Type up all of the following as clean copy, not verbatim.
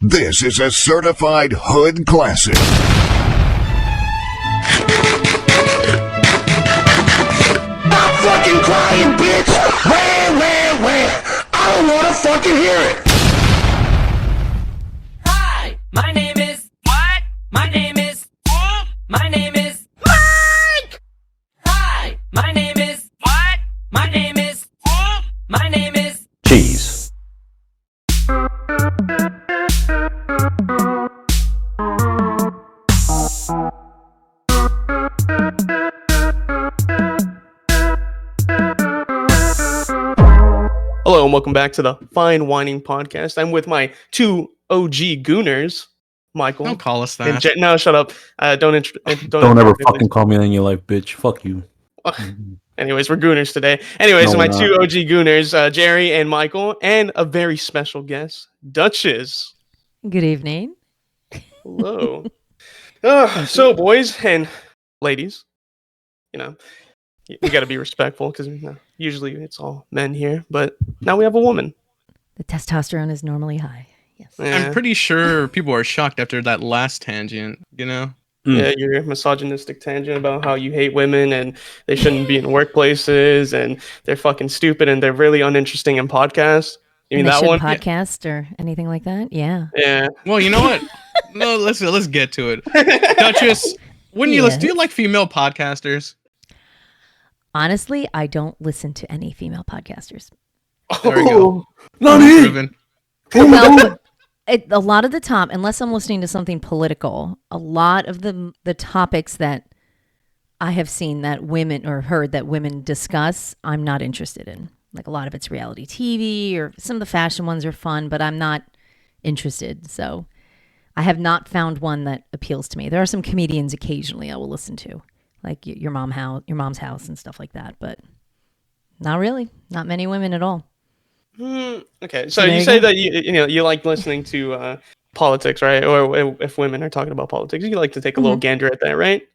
This is a certified hood classic. Stop fucking crying, bitch! Where? I don't wanna fucking hear it! Hi, my name is... What? My name is... My name is... Mike! Hi, my name is... What? My name is... My name is... Cheese. Hello and welcome back to the Fine Whining Podcast. I'm with my two OG gooners, Michael. Don't call us that. And no, shut up. Don't ever fucking call me that in your life, bitch. Fuck you. Anyways, we're gooners today. Anyways, No, so my we're two OG gooners, Jerry and Michael, and a very special guest, Duchess. Good evening. Hello. So, boys and ladies, we got to be respectful because usually it's all men here, but now we have a woman. The testosterone is normally high. Yes. Yeah. I'm pretty sure people are shocked after that last tangent, Yeah, your misogynistic tangent about how you hate women and they shouldn't be in workplaces and they're fucking stupid and they're really uninteresting in podcasts. You mean that one? Podcast or anything like that? Yeah. Yeah. Well, you know what? No, let's get to it. Duchess, do you like female podcasters? Honestly, I don't listen to any female podcasters. There we go. Nani? Well, a lot of the top, unless I'm listening to something political, a lot of the topics that I have seen that women or heard that women discuss, I'm not interested in. Like a lot of it's reality TV or some of the fashion ones are fun, but I'm not interested. So I have not found one that appeals to me. There are some comedians occasionally I will listen to, like your mom's house and stuff like that, but not really. Not many women at all. Okay, so you say that you like listening to politics, right? Or if women are talking about politics, you like to take a little gander at that, right?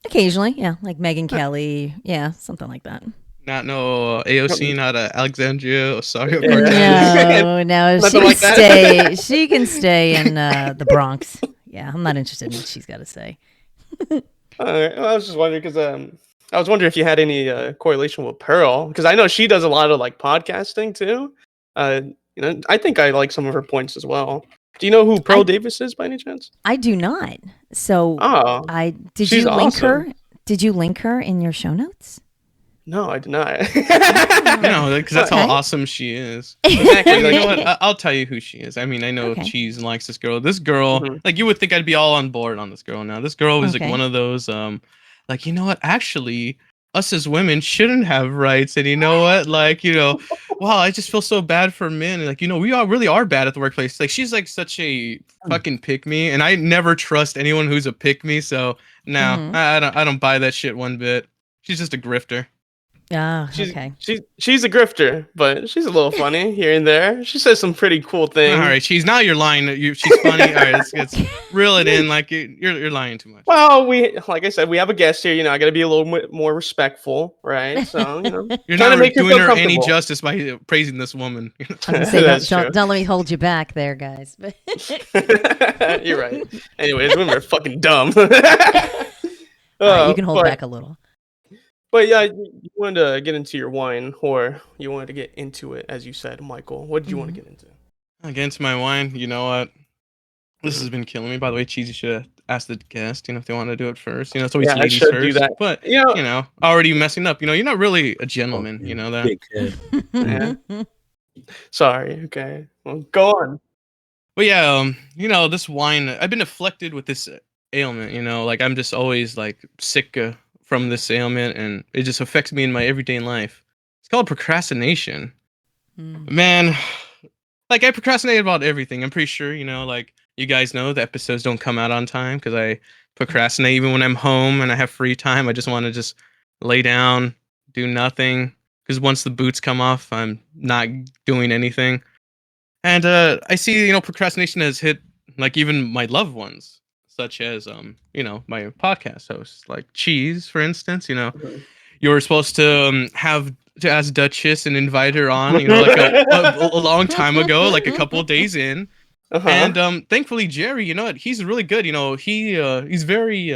Occasionally, yeah, like Megyn Kelly, yeah, something like that. Not no AOC, not Alexandria Osario No, she can stay in the Bronx. Yeah, I'm not interested in what she's got to say. Well, I was just wondering because I was wondering if you had any correlation with Pearl, because I know she does a lot of like podcasting too. I think I like some of her points as well. Do you know who Pearl Davis is by any chance? I do not. So did she's you link awesome. her? Did you link her in your show notes? No, I did not. because that's how awesome she is. Exactly. You know what? I'll tell you who she is. I mean, I know Cheese likes this girl. This girl, like you would think I'd be all on board on this girl now. This girl is like one of those, like, you know what? Actually, us as women shouldn't have rights. And you know what? Like, wow, I just feel so bad for men. And like, we all really are bad at the workplace. Like, she's like such a fucking pick me, and I never trust anyone who's a pick me. So no, I don't buy that shit one bit. She's just a grifter. Okay. She's a grifter, but she's a little funny here and there. She says some pretty cool things. All right, now you're lying. She's funny. All right, let's reel it in. Like you're lying too much. Well, like I said, we have a guest here. I got to be a little bit more respectful, right? So you're not doing her any justice by praising this woman. I was gonna say, don't let me hold you back there, guys. You're right. Anyways, women are fucking dumb. You can hold back a little. But yeah, you wanted to get into your wine, or you wanted to get into it, as you said, Michael. What did you want to get into? I'll get into my wine. You know what? This has been killing me. By the way, Cheesy should have asked the guest, if they want to do it first. It's always ladies first. Do that. But, already messing up. You're not really a gentleman, you know that? Big kid. Yeah. Sorry, okay. Well, go on. But yeah, this wine, I've been afflicted with this ailment, like I'm just always like sick from this ailment, and it just affects me in my everyday life. It's called procrastination. Man, like I procrastinate about everything. I'm pretty sure, like you guys know the episodes don't come out on time because I procrastinate even when I'm home and I have free time. I just want to just lay down, do nothing, because once the boots come off, I'm not doing anything. And I see, procrastination has hit like even my loved ones, such as my podcast hosts, like Cheese, for instance. You were supposed to have to ask Duchess and invite her on, like a long time ago, like a couple of days in. And thankfully Jerry, you know what, he's really good. You know, he's very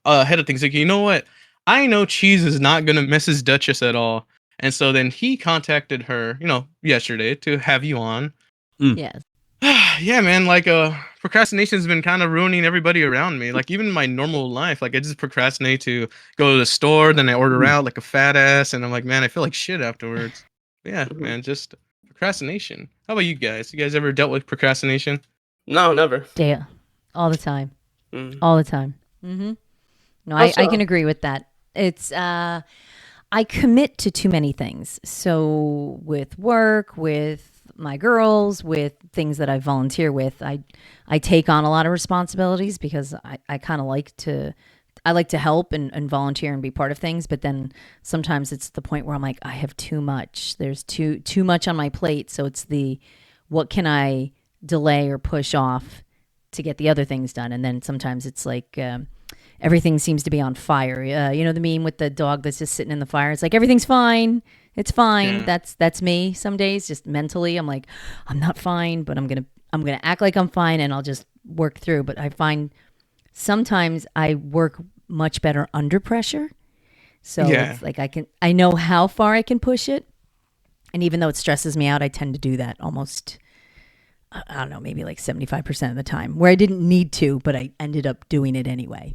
ahead of things. Like, you know what, I know Cheese is not gonna mess his Duchess at all. And so then he contacted her, you know, yesterday to have you on. Yes. Yeah, man, like procrastination's been kind of ruining everybody around me. Like even my normal life, like I just procrastinate to go to the store, then I order out like a fat ass, and I'm like, man, I feel like shit afterwards. Yeah, man, just procrastination. How about you guys? You guys ever dealt with procrastination? No, never. Yeah. All the time. Mm. All the time. Mm-hmm. No, Also- I can agree with that. It's I commit to too many things. So with work, with my girls, with things that I volunteer with, I take on a lot of responsibilities because I kind of like to help and volunteer and be part of things. But then sometimes it's the point where I'm like, I have too much. There's too much on my plate. So it's what can I delay or push off to get the other things done? And then sometimes it's like everything seems to be on fire. You know the meme with the dog that's just sitting in the fire? It's like, everything's fine. It's fine. Yeah. That's me some days. Just mentally, I'm like, I'm not fine, but I'm gonna act like I'm fine, and I'll just work through. But I find sometimes I work much better under pressure. So it's like I know how far I can push it, and even though it stresses me out, I tend to do that almost. I don't know, maybe like 75% of the time, where I didn't need to, but I ended up doing it anyway.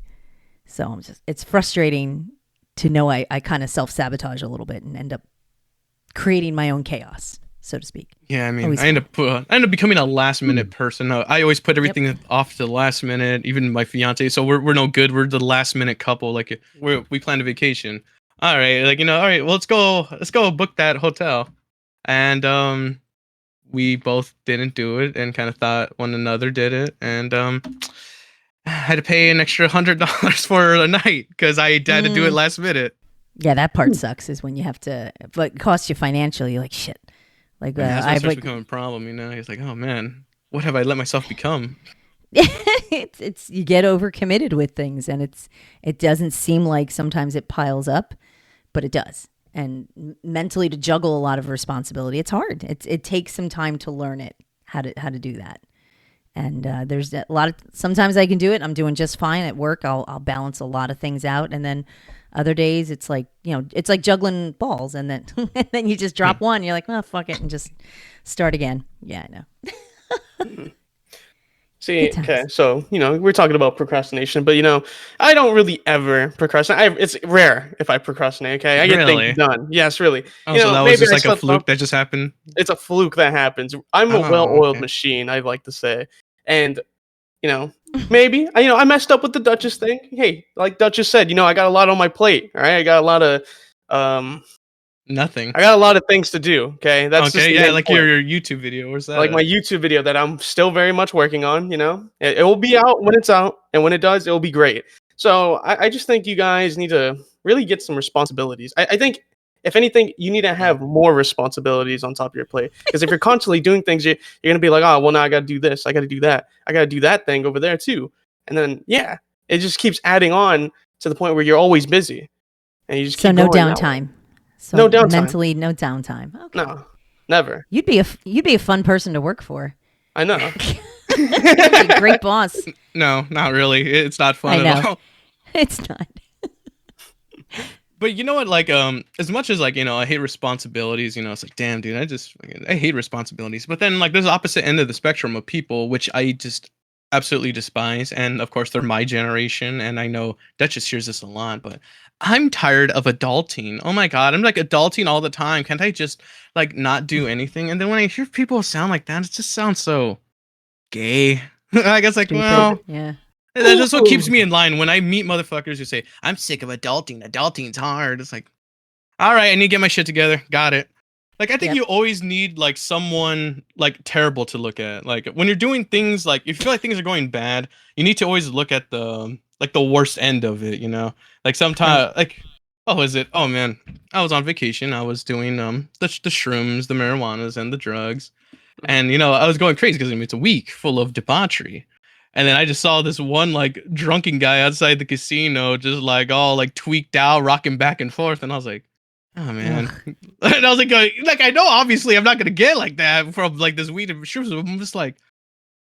So it's frustrating to know I kind of self-sabotage a little bit and end up creating my own chaos, so to speak. Yeah, I mean, I end up becoming a last minute person. I always put everything off to the last minute, even my fiance. So we're no good. We're the last minute couple. Like we planned a vacation. All right, like, you know, all right, well, let's go book that hotel. And we both didn't do it and kind of thought one another did it, and I had to pay an extra $100 for a night because I had to do it last minute. Yeah, that part sucks, is when you have to, but it costs you financially. You're like, shit. Like, That's when it starts becoming a problem, you know? It's like, oh man, what have I let myself become? it's you get overcommitted with things, and it doesn't seem like sometimes it piles up, but it does. And mentally, to juggle a lot of responsibility, it's hard. It takes some time to learn it, how to do that. And there's a lot of, sometimes I can do it. I'm doing just fine at work. I'll balance a lot of things out, and then other days it's like, you know, it's like juggling balls, and then and then you just drop one. You're like, oh, fuck it, and just start again. Yeah, I know. See, okay, so, you know, we're talking about procrastination, but, you know, I don't really ever procrastinate. It's rare if I procrastinate, okay? I get things done. Yes, really. Oh, so that was just like a fluke that just happened? It's a fluke that happens. I'm a well-oiled machine, I'd like to say. And, you know, maybe, I messed up with the Duchess thing. Hey, like Duchess said, you know, I got a lot on my plate, all right? I got a lot of, nothing. I got a lot of things to do, okay? That's okay, yeah, like your YouTube video. Where's that? Like my YouTube video that I'm still very much working on, you know? It will be out when it's out, and when it does, it will be great. So I just think you guys need to really get some responsibilities. I think, if anything, you need to have more responsibilities on top of your plate. Because if you're constantly doing things, you're going to be like, oh, well, now I got to do this. I got to do that. I got to do that thing over there, too. And then, yeah, it just keeps adding on to the point where you're always busy. And you just keep no going downtime. So no downtime. Mentally, no downtime. Okay. No, never. You'd be a fun person to work for. I know. You'd be a great boss. No, not really. It's not fun I at know. all. It's not. But you know what? Like, as much as, like, you know, I hate responsibilities. You know, it's like, damn, dude, I hate responsibilities. But then, like, there's the opposite end of the spectrum of people, which I just absolutely despise. And of course, they're my generation, and I know Duchess hears this a lot, but I'm tired of adulting. Oh my god, I'm like adulting all the time. Can't I just like not do anything? And then when I hear people sound like that, it just sounds so gay. I guess like, well, yeah. That's just what keeps me in line. When I meet motherfuckers who say, I'm sick of adulting. Adulting's hard. It's like, all right, I need to get my shit together. Got it. Like, I think you always need, like, someone, like, terrible to look at. Like, when you're doing things, like, if you feel like things are going bad, you need to always look at the, like, the worst end of it, you know? Like, sometimes, like, what was it? Oh, man. I was on vacation. I was doing, the shrooms, the marijuanas, and the drugs. And, you know, I was going crazy because, I mean, it's a week full of debauchery. And then I just saw this one, like, drunken guy outside the casino just, like, all, like, tweaked out, rocking back and forth. And I was like, oh, man. And I was like, I know, obviously, I'm not going to get like that from, like, this weed and shrooms. I'm just like,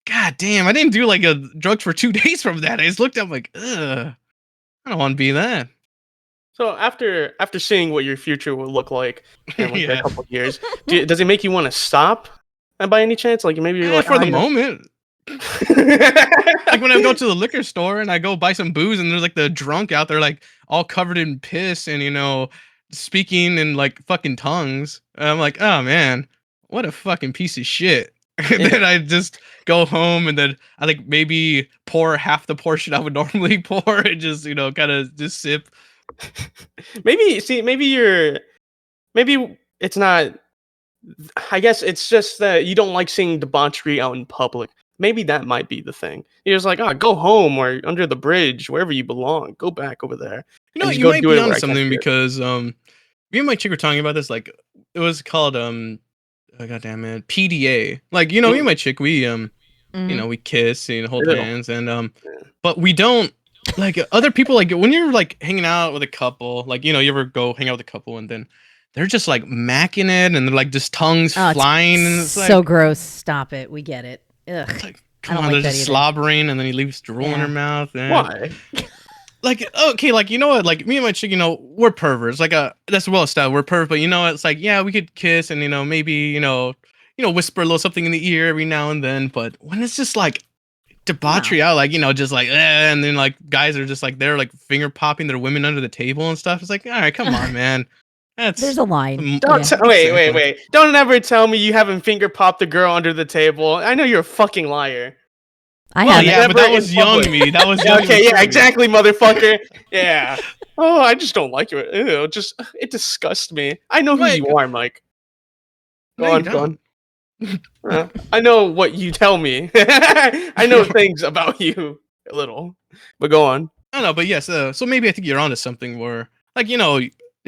God damn, I didn't do like a drug for 2 days from that. I just looked up like, ugh, I don't want to be that. So after seeing what your future will look like in like a Yeah. couple of years, does it make you want to stop? By any chance, like maybe you're like For the you know- moment. Like when I go to the liquor store and I go buy some booze and there's like the drunk out there like all covered in piss and speaking in like fucking tongues. And I'm like, oh man, what a fucking piece of shit. And then I just go home and then I like maybe pour half the portion I would normally pour and just kind of just sip. maybe it's not. I guess it's just that you don't like seeing debauchery out in public. Maybe that might be the thing. You're just like, go home or under the bridge, wherever you belong. Go back over there. You might be onto something because me and my chick were talking about this. Like it was called oh, goddamn it, PDA. Like me and my chick, we we kiss and hold hands and but we don't like other people. Like when you're like hanging out with a couple, like you ever go hang out with a couple and then they're just like macking it and they're like just tongues flying and it's so gross. Stop it. We get it. Ugh. Like, come on, they're just slobbering and then he leaves drool in her mouth. And, why? Like, okay, like, you know what? Like, me and my chick, we're perverts. Like, that's well established. We're perverts, but it's like, yeah, we could kiss and, maybe, whisper a little something in the ear every now and then. But when it's just like debauchery out, like, just like, and then like guys are just like, they're like finger popping their women under the table and stuff. It's like, all right, come on, man. There's a line. Wait. Don't ever tell me you haven't finger popped the girl under the table. I know you're a fucking liar. I have. Yeah, but that was young me. That was young okay. Yeah, me. exactly, motherfucker. Yeah. Oh, I just don't like you. Ew, it disgusts me. I know who you are, Mike. Go on. I know what you tell me. I know things about you a little, but go on. I don't know, but yes. So maybe I think you're onto something where, like,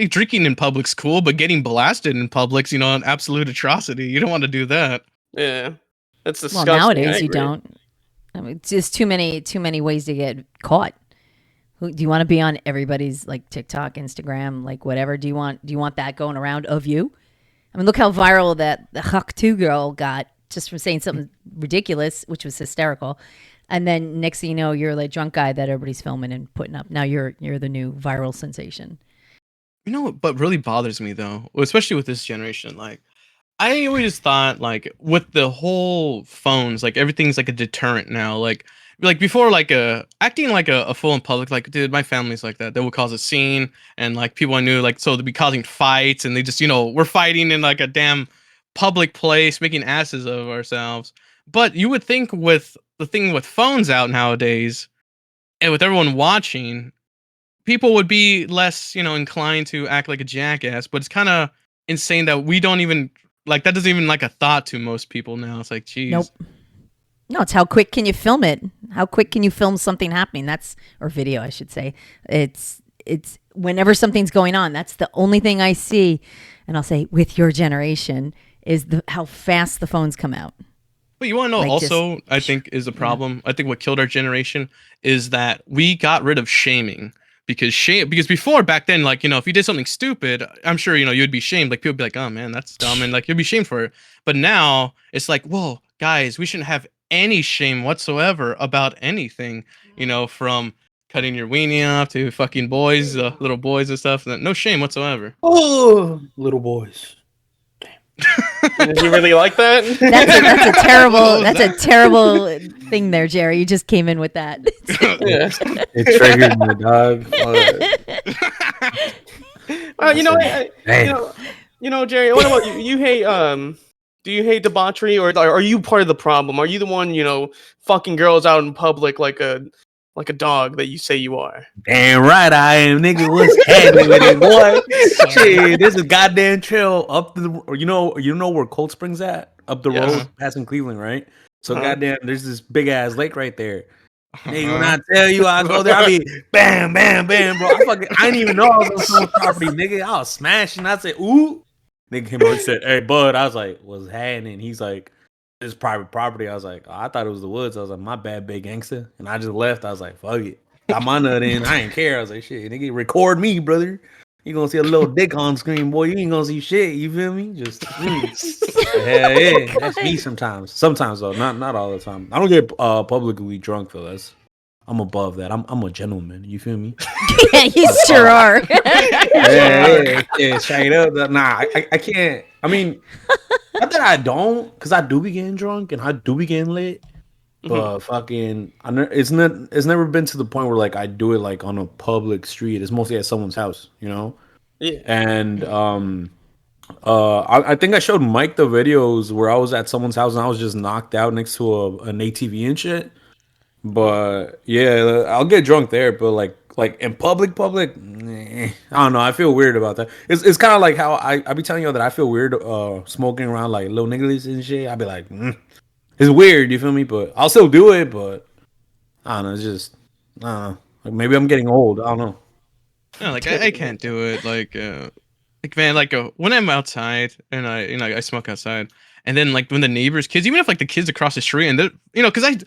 drinking in public's cool, but getting blasted in public's, an absolute atrocity. You don't want to do that. Yeah, that's disgusting. Well, nowadays you don't. I mean, it's just too many ways to get caught. Do you want to be on everybody's like TikTok, Instagram, like whatever? Do you want that going around of you? I mean, look how viral that the Huck 2 girl got just from saying something ridiculous, which was hysterical. And then next thing you know, you're like drunk guy that everybody's filming and putting up. Now you're the new viral sensation. What really bothers me though, especially with this generation, like I always thought like with the whole phones, like everything's like a deterrent now. Like before, like acting like a fool in public, like dude, my family's like that. They will cause a scene and like people I knew, like so they'd be causing fights and they just we're fighting in like a damn public place, making asses of ourselves. But you would think with the thing with phones out nowadays and with everyone watching, people would be less, inclined to act like a jackass, but it's kind of insane that we don't even like that doesn't even like a thought to most people now. It's like, geez. Nope. No, it's how quick can you film it? How quick can you film something happening? Or video, I should say. It's whenever something's going on. That's the only thing I see, and I'll say with your generation is how fast the phones come out. But you want to know also, I think, is a problem. I think what killed our generation is that we got rid of shaming. Because before, back then, like, if you did something stupid, I'm sure, you'd be shamed. Like, people would be like, oh, man, that's dumb. And, like, you'd be shamed for it. But now, it's like, whoa, guys, we shouldn't have any shame whatsoever about anything, from cutting your weenie off to fucking boys, little boys and stuff. No shame whatsoever. Oh, little boys. Did you really like that? That's a terrible thing there, Jerry. You just came in with that. Yeah. It triggered me, dog. Jerry. What about you? You hate do you hate debauchery, or are you part of the problem? Are you the one fucking girls out in public like a dog that you say you are? Damn right I am, nigga. What's happening with it, boy? Shit, this is goddamn trail up the. You know where Cold Springs at? Up the road, passing Cleveland, right? So goddamn, there's this big ass lake right there. Nigga, when I tell you I go there, I be bam, bam, bam, bro. I didn't even know I was on someone's property, nigga. I was smashing. I said, ooh. Nigga came over and said, hey, bud. I was like, what's happening? He's like, this private property. I was like, oh, I thought it was the woods. I was like, my bad, big gangster. And I just left. I was like, fuck it. Got my nut in. I didn't care. I was like, shit, nigga, record me, brother. You gonna see a little dick on screen, boy. You ain't gonna see shit. You feel me? Just hell yeah. That's me sometimes. Sometimes though, not all the time. I don't get publicly drunk though. I'm above that. I'm a gentleman. You feel me? Yeah, you sure are. Yeah. Check it out. Nah, I can't. I mean, not that I don't, because I do be getting drunk and I do be getting lit. But fucking, it's never been to the point where like I do it like on a public street. It's mostly at someone's house, you know. Yeah. And I think I showed Mike the videos where I was at someone's house and I was just knocked out next to an ATV and shit. But yeah, I'll get drunk there. But like in public, I don't know. I feel weird about that. It's kind of like how I be telling you that I feel weird smoking around like little niggas and shit. I'd be like. It's weird, you feel me? But I'll still do it, but I don't know. It's just, I don't know. Like maybe I'm getting old. I don't know. No, like I can't do it. Like man, like when I'm outside and I smoke outside, and then like when the neighbors' kids, even if like the kids across the street, and because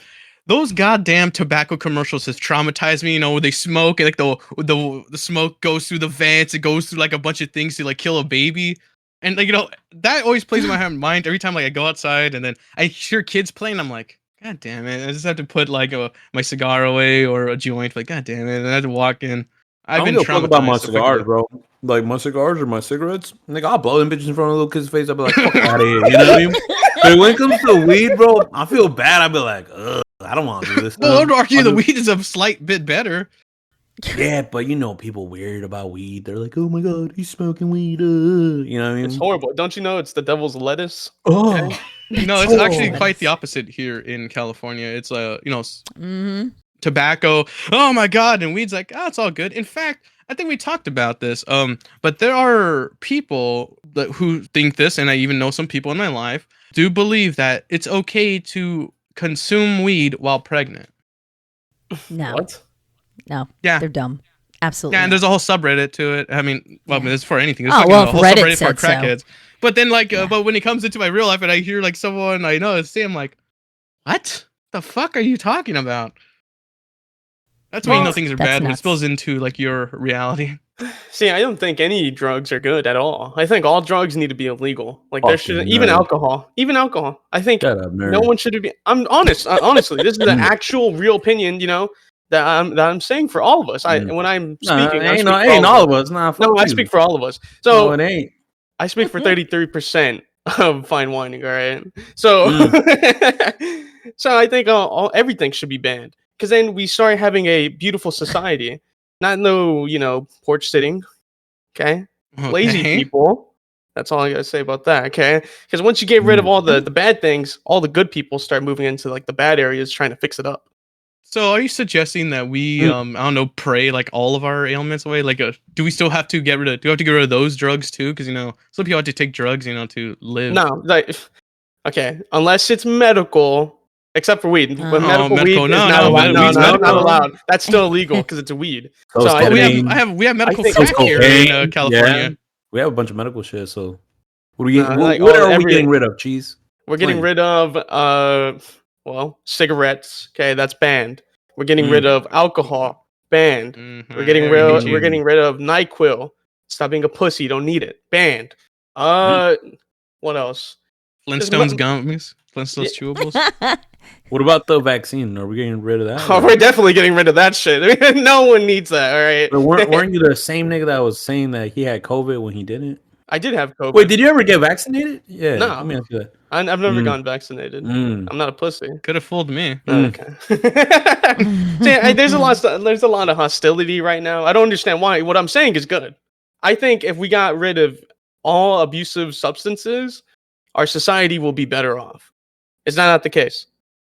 those goddamn tobacco commercials has traumatized me. You know, where they smoke and like the smoke goes through the vents, it goes through like a bunch of things to like kill a baby. And like that always plays in my mind every time like I go outside and then I hear kids playing. I'm like, God damn it! I just have to put like my cigar away or a joint. Like, God damn it! And I have to walk in. I've been traumatized about my cigars, bro. Like my cigars or my cigarettes. Like I'll blow them bitches in front of a little kid's face. I'll be like, fuck out of here. You know what I mean? But when it comes to weed, bro, I feel bad. I'll be like, ugh, I don't want to do this. Well, I would argue the weed is a slight bit better. Yeah, but people weird about weed. They're like, oh my god, he's smoking weed. You know what I mean? It's horrible. Don't you know it's the devil's lettuce? Oh, no, it's actually quite the opposite here in California. It's tobacco. Oh my god, and weed's like, it's all good. In fact, I think we talked about this. But there are people who think this, and I even know some people in my life do believe that it's okay to consume weed while pregnant. No. What? No. Yeah. They're dumb. Absolutely. Yeah, and not. there's a whole subreddit to it. I mean, well, I mean, it's for anything. There's Oh, fucking well, a if whole Reddit subreddit for said so. crackheads. But then, like, but when it comes into my real life, and I hear like someone I know say, I'm like, what the fuck are you talking about? That's when you know things are That's bad when it nuts. spills into like your reality. See, I don't think any drugs are good at all. I think all drugs need to be illegal. Like there Fucking should even nerd. alcohol. Even alcohol. I think shut up, nerd. no one should be. I'm honest. Honestly, this is the actual real opinion. You know that I'm saying for all of us. When I'm speaking, I ain't speak for ain't all of us. Nah, fuck No, I you. speak for all of us. No, So it ain't. I speak for 33% of fine whining. All right. So so I think everything should be banned because then we start having a beautiful society. Not no porch sitting. Okay. Lazy Okay. people. That's all I gotta say about that. Okay. Because once you get rid of all the bad things, all the good people start moving into like the bad areas, trying to fix it up. So are you suggesting that we, I don't know, pray like all of our ailments away? Like, do we still have to get rid of? Do we have to get rid of those drugs too? Because some people have to take drugs, to live. No, like, okay, unless it's medical, except for weed. But medical weed is not allowed. weed's No, medical. not allowed. That's still illegal because it's a weed. So it's I we cocaine. have medical think- crack here in Cocaine, California. yeah. We have a bunch of medical shit. So what are No, like, what are we everything. getting rid of? Cheese. We're getting Explain. rid of cigarettes. Okay, that's banned. We're getting rid of alcohol. Banned. Mhm. We're getting rid of NyQuil. Stop being a pussy. You don't need it. Banned. What else? Flintstones gummies, Flintstones chewables. What about the vaccine? Are we getting rid of that? Oh, we're definitely getting rid of that shit. No one needs that. All right. But weren't you the same nigga that was saying that he had COVID when he didn't? I did have COVID. Wait, did you ever get vaccinated? Yeah. No. Let me ask you that. I've never gotten vaccinated. I'm not a pussy. Could have fooled me. Okay. See, there's a lot of hostility right now. I don't understand why. What I'm saying is good. I think if we got rid of all abusive substances, our society will be better off. Is that not the case?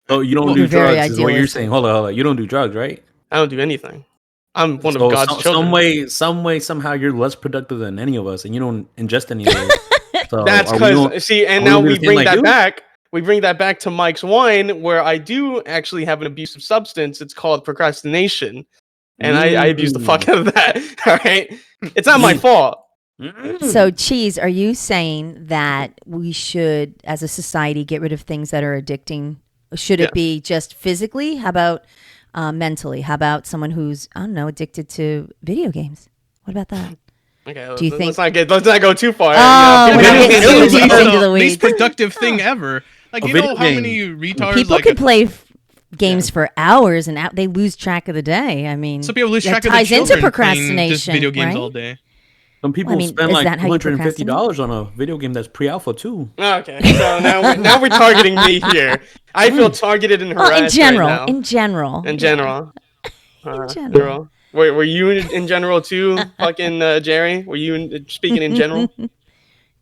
Oh, you don't do You're very drugs, is what you're idealistic. saying. Hold on. You don't do drugs, right? I don't do anything. I'm one So of God's children. some way, somehow you're less productive than any of us, and you don't ingest any of those. So That's are we gonna- because see, and are we now gonna we do the bring same like that you? back. We bring that back to Mike's wine, where I do actually have an abusive substance. It's called procrastination, and I abuse the fuck out of that. All right, it's not my fault. So, Cheese, are you saying that we should, as a society, get rid of things that are addicting? Should it be just physically? How about mentally? How about someone who's, I don't know, addicted to video games? What about that? Okay, Do you think? let's not go too far. Oh, You know, we're not video getting games too are deep fun. into the least weeds. productive thing ever. Like, A you know video how game. many retards People like could play games for hours and they lose track of the day. I mean, some people lose that track of their ties into children playing procrastination. just video games right? all day. Some people I mean, spend is like that how you $250 on a video game that's pre-alpha too. Okay, so now we're targeting me here. I feel targeted and harassed Well, in general, right now. in general, In general. in general. Were you in general too, fucking Jerry? Were you speaking in general?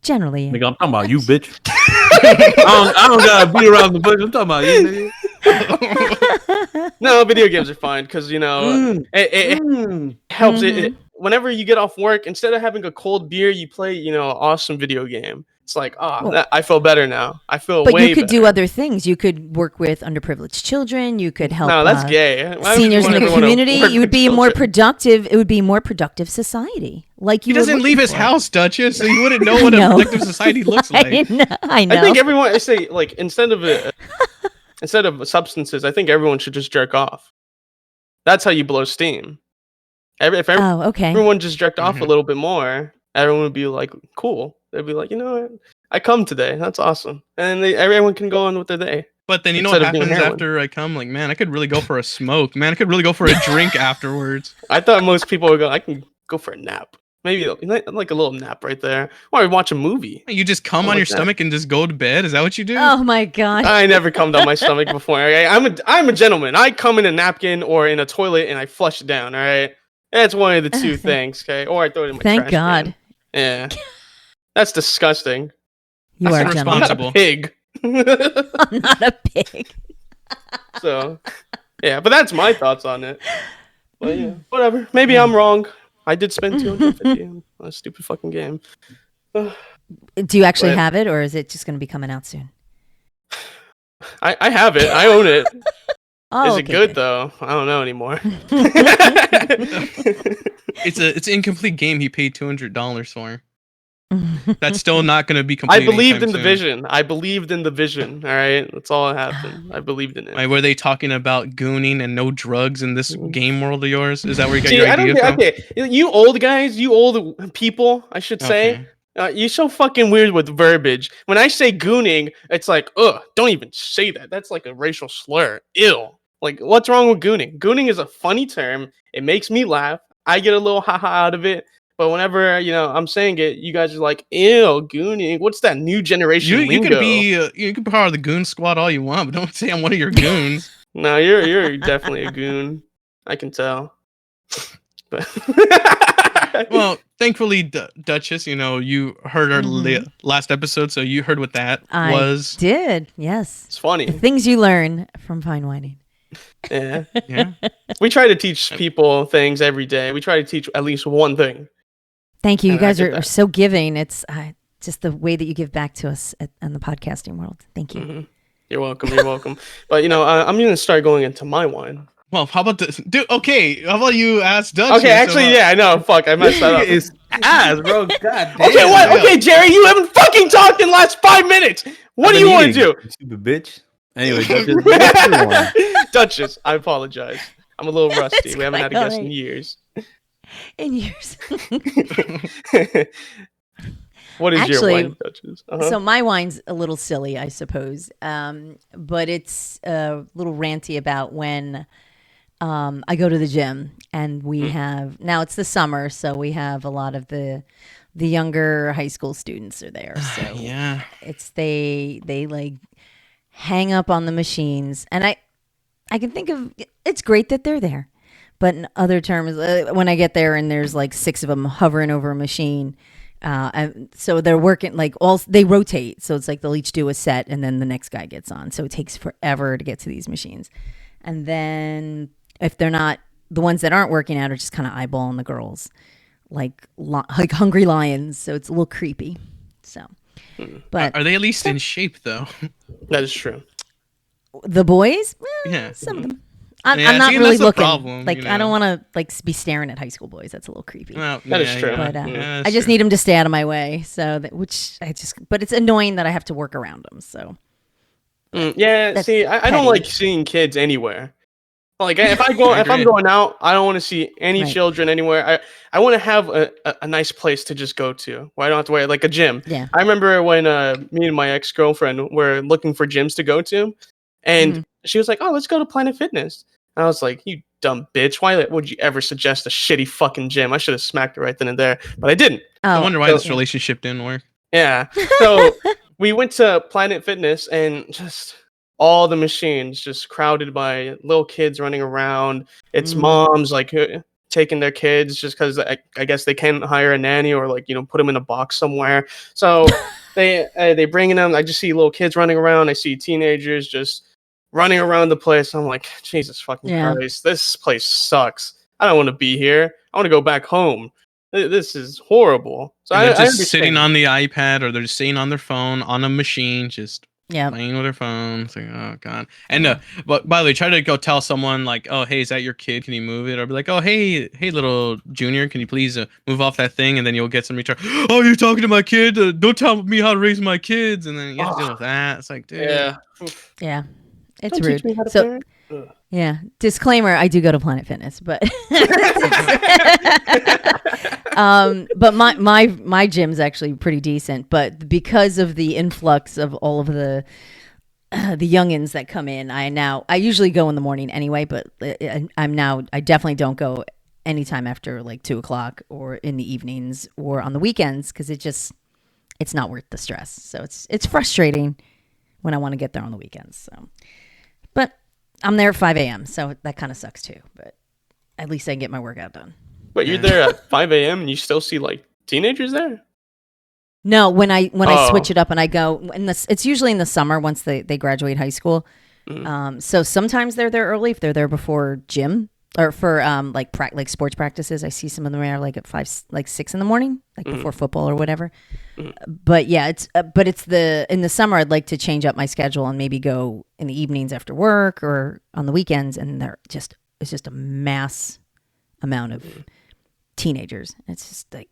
Generally, Nigga, I'm talking about you, bitch. I don't gotta beat around the bush. I'm talking about you, nigga. No, video games are fine because it helps. Whenever you get off work, instead of having a cold beer, you play an awesome video game. It's like, I feel better now. I feel But way you could better. do other things. You could work with underprivileged children. You could help. No, that's gay. Why would Seniors you in the want everyone to community. work You would with be more children? productive. It would be a more productive society. Like you He doesn't were leave his looking for. house, Duchess, so you wouldn't know what a know. productive society looks like. I know. I think everyone. I say like instead of substances, I think everyone should just jerk off. That's how you blow steam. If Oh, okay. everyone just jerked off a little bit more, everyone would be like, cool. They'd be like, you know what? I come today. That's awesome. And everyone can go on with their day. But then you know Instead what of doing happens heroin. after I come? Like, man, I could really go for a smoke. Man, I could really go for a drink afterwards. I thought most people would go, I can go for a nap. Maybe like a little nap right there. Or watch a movie. You just come I on your like that. stomach and just go to bed? Is that what you do? Oh my god. I never come down my stomach before. Okay? I'm a gentleman. I come in a napkin or in a toilet and I flush it down. All right, that's one of the two things. Okay, or I throw it in my Thank trash God. can. Yeah, that's disgusting. You That's are a gentleman. I'm not irresponsible. a pig. I'm not a pig. So, yeah, but that's my thoughts on it. But yeah, whatever. Maybe I'm wrong. I did spend $250 on a stupid fucking game. Do you actually But- have it, or is it just going to be coming out soon? I have it. I own it. Oh, Is it good though? I don't know anymore. It's an incomplete game he paid $200 for. That's still not going to be I complete. believed anytime in the soon. vision. I believed in the vision. All right, that's all that happened. I believed in it. Like, were they talking about gooning and no drugs in this game world of yours? Is that where you got See, your I don't idea from? think, okay, you old guys, you old people, I should say, Okay. you're so fucking weird with verbiage. When I say gooning, it's like, ugh, don't even say that. That's like a racial slur. Ew. Like, what's wrong with gooning? Gooning is a funny term. It makes me laugh. I get a little haha out of it. But whenever I'm saying it, you guys are like, "Ew, gooning. What's that new generation You lingo?" could be you could be part of the goon squad all you want, but don't say I'm one of your goons. No, you're definitely a goon. I can tell. But Well, thankfully, Duchess, you heard our Mhm. last episode, so you heard what that I was. did. Yes. it's funny. The things you learn from fine whining. Yeah, Yeah. we try to teach people things every day. We try to teach at least one thing. Thank you. You And I guys did are that. so giving. It's just the way that you give back to us in the podcasting world. Thank you. Mhm. You're welcome. You're welcome. But I'm gonna start going into my wine. Well, how about this? Dude, okay, how about you ask Duchess? Okay, actually, yeah, I know. Fuck, I messed that up. It's ass, bro. God damn. Okay, what? yeah. Okay, Jerry, you haven't fucking talked in the last 5 minutes. What do you want to do? You stupid bitch. Anyway, Duchess, what's your one? Duchess, I apologize. I'm a little rusty. It's We haven't had a quite guest in alright. years. In years. What is Actually, your wine, Duchess? Uh-huh. So my wine's a little silly, I suppose, but it's a little ranty about when I go to the gym and we have now it's the summer, so we have a lot of the younger high school students are there. So Yeah. it's they like hang up on the machines, and I can think of it's great that they're there, but in other terms, when I get there and there's like 6 of them hovering over a machine. And so they're working they rotate. So it's like they'll each do a set and then the next guy gets on. So it takes forever to get to these machines. And then if they're not, the ones that aren't working out are just kind of eyeballing the girls like hungry lions. So it's a little creepy. So, but Are they at least in shape though? That is true. the boys, Yeah. some of them. I'm Yeah, not see, really that's the looking. problem, like you I don't know. want to be staring at high school boys. That's a little creepy. Well, That is true. But Yeah, I just need them to stay out of my way. So but it's annoying that I have to work around them. So Yeah, That's see, I don't petty. like seeing kids anywhere. Like if I'm going out, I don't want to see any Right. children anywhere. I want to have a nice place to just go to where I don't have to wear like a gym. Yeah. I remember when me and my ex-girlfriend were looking for gyms to go to, and she was like, "Oh, let's go to Planet Fitness." And I was like, "You dumb bitch! Why would you ever suggest a shitty fucking gym?" I should have smacked her right then and there, but I didn't. I Oh, wonder why this relationship didn't work. Yeah. So we went to Planet Fitness and just all the machines just crowded by little kids running around. It's moms like taking their kids just because I guess they can't hire a nanny or like put them in a box somewhere. So they bringing them. I just see little kids running around. I see teenagers just running around the place. I'm like, Jesus fucking Christ, this place sucks. I don't want to be here. I want to go back home. This is horrible. So And they're I just understand. sitting on the iPad or they're just sitting on their phone on a machine, just playing with their phone. It's like, oh god. And but by the way, try to go tell someone like, oh hey, is that your kid? Can you move it? Or be like, oh hey little junior, can you please move off that thing? And then you'll get some return. Oh, you're talking to my kid? Don't tell me how to raise my kids. And then you have to deal with that. It's like, dude. Yeah. It's Don't rude. teach me how to So parent. yeah, disclaimer: I do go to Planet Fitness, but but my gym's actually pretty decent. But because of the influx of all of the youngins that come in, I usually go in the morning anyway. But I definitely don't go anytime after like 2:00 or in the evenings or on the weekends because it's not worth the stress. So it's frustrating when I want to get there on the weekends. So, but I'm there at 5 a.m. So that kind of sucks too. But at least I can get my workout done. But you're there at 5 a.m. and you still see like teenagers there? No, when I switch it up and I go it's usually in the summer once they graduate high school. So sometimes they're there early if they're there before gym or for like sports practices. I see some of them are like at 6 in the morning, like before football or whatever. But yeah, it's in the summer I'd like to change up my schedule and maybe go in the evenings after work or on the weekends, and it's just a mass amount of teenagers. It's just like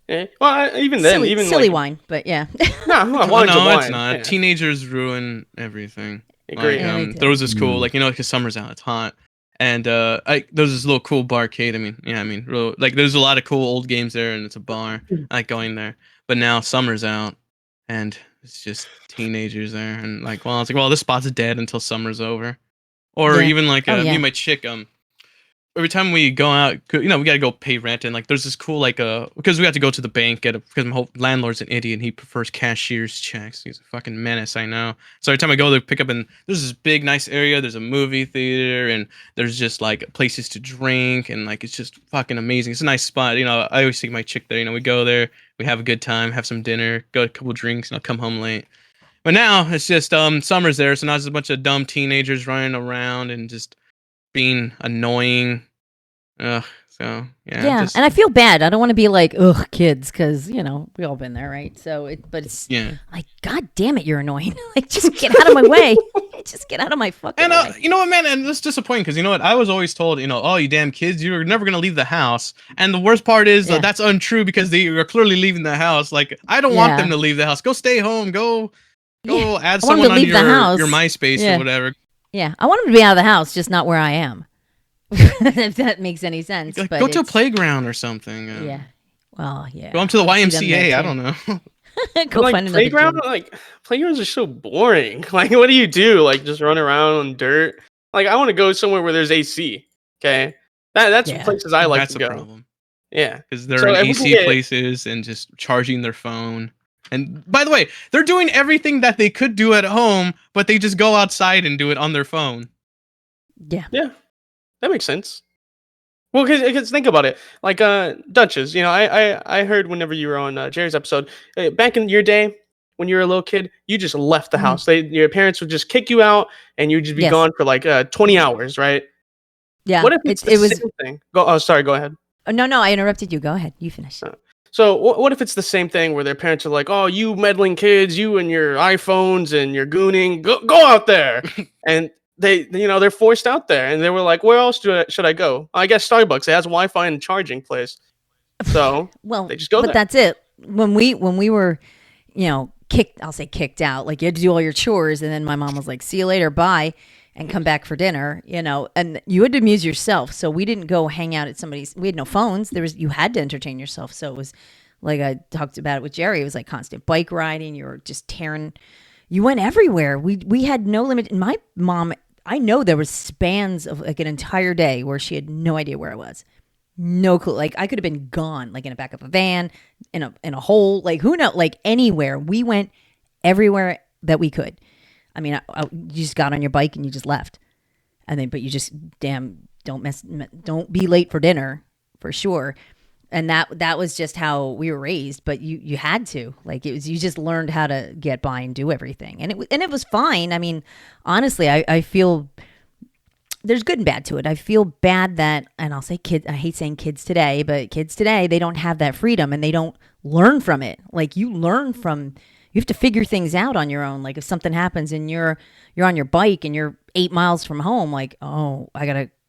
Yeah. Well, even then, silly wine, but yeah. No, No, wine's a wine. it's not. Yeah. Teenagers ruin everything. Agree. Yeah, they Like, do. there was this cool, like, because summer's out, it's hot. And there's this little cool barcade. There's a lot of cool old games there, and it's a bar. I like going there. But now summer's out, and it's just teenagers there. And like, well, it's like, well, this spot's dead until summer's over. Or Yeah. even like Oh, me yeah. and my chick, every time we go out, we gotta go pay rent, and like there's this cool because we have to go to the bank because my whole landlord's an idiot and he prefers cashier's checks. He's a fucking menace, I know. So every time I go there, pick up, and there's this big nice area. There's a movie theater and there's just like places to drink, and like it's just fucking amazing. It's a nice spot. I always take my chick there. We go there, we have a good time, have some dinner, go a couple drinks, and I'll come home late. But now it's just summer's there, so now there's a bunch of dumb teenagers running around and just being annoying. So Yeah, and I feel bad. I don't want to be like, ugh, kids, because we all been there, right? So it's like, God damn it, you're annoying. Like, just get out of my way. Just get out of my fucking way. You know what, man? And that's disappointing because you know what? I was always told, oh, you damn kids, you're never gonna leave the house. And the worst part is that's untrue because they are clearly leaving the house. Like, I don't want them to leave the house. Go stay home. Go add someone on your MySpace or whatever. Yeah, I want them to be out of the house, just not where I am. If that makes any sense. Like, but go to a playground or something. Yeah. Well, yeah. Go up to the See them YMCA. there, I too. don't know. Go Like find another playground, gym. like playgrounds are so boring. Like, what do you do? Like, just run around on dirt? Like, I want to go somewhere where there's AC. Okay, that's places I like That's to the go. problem. Yeah, Because they're So in if we AC can get- places and just charging their phone. And by the way, they're doing everything that they could do at home, but they just go outside and do it on their phone. Yeah. that makes sense. Well, because think about it, like Duchess. I heard whenever you were on Jerry's episode back in your day when you were a little kid, you just left the house. Your parents would just kick you out, and you'd just be Yes. gone for like 20 hours, right? Yeah. What if it's the it was same thing? Sorry, go ahead. Oh, no, I interrupted you. Go ahead. You finish. So what if it's the same thing where their parents are like, "Oh, you meddling kids, you and your iPhones and your gooning, go out there," and they're forced out there, and they were like, "Where else should I go? I guess Starbucks. It has Wi-Fi and charging place." So Well, they just go but there. that's it. When we were, kicked out, like you had to do all your chores, and then my mom was like, "See you later, bye." and come back for dinner, and you had to amuse yourself. So we didn't go hang out at somebody's. We had no phones. You had to entertain yourself. So it was like I talked about it with Jerry. It was like constant bike riding. You were just tearing. You went everywhere. We had no limit. And my mom, I know there was spans of like an entire day where she had no idea where I was. No clue. Like I could have been gone, like in the back of a van, in a hole, like who knows, like anywhere. We went everywhere that we could. I mean, you just got on your bike and you just left, but you just don't be late for dinner for sure. And that was just how we were raised. But you had to, like, you just learned how to get by and do everything, and it was fine. I mean, honestly, I feel. There's good and bad to it. I feel bad that, and I'll say kids, I hate saying kids today, but kids today, they don't have that freedom and they don't learn from it. Like you have to figure things out on your own. Like if something happens and you're on your bike and you're 8 miles from home, like, oh,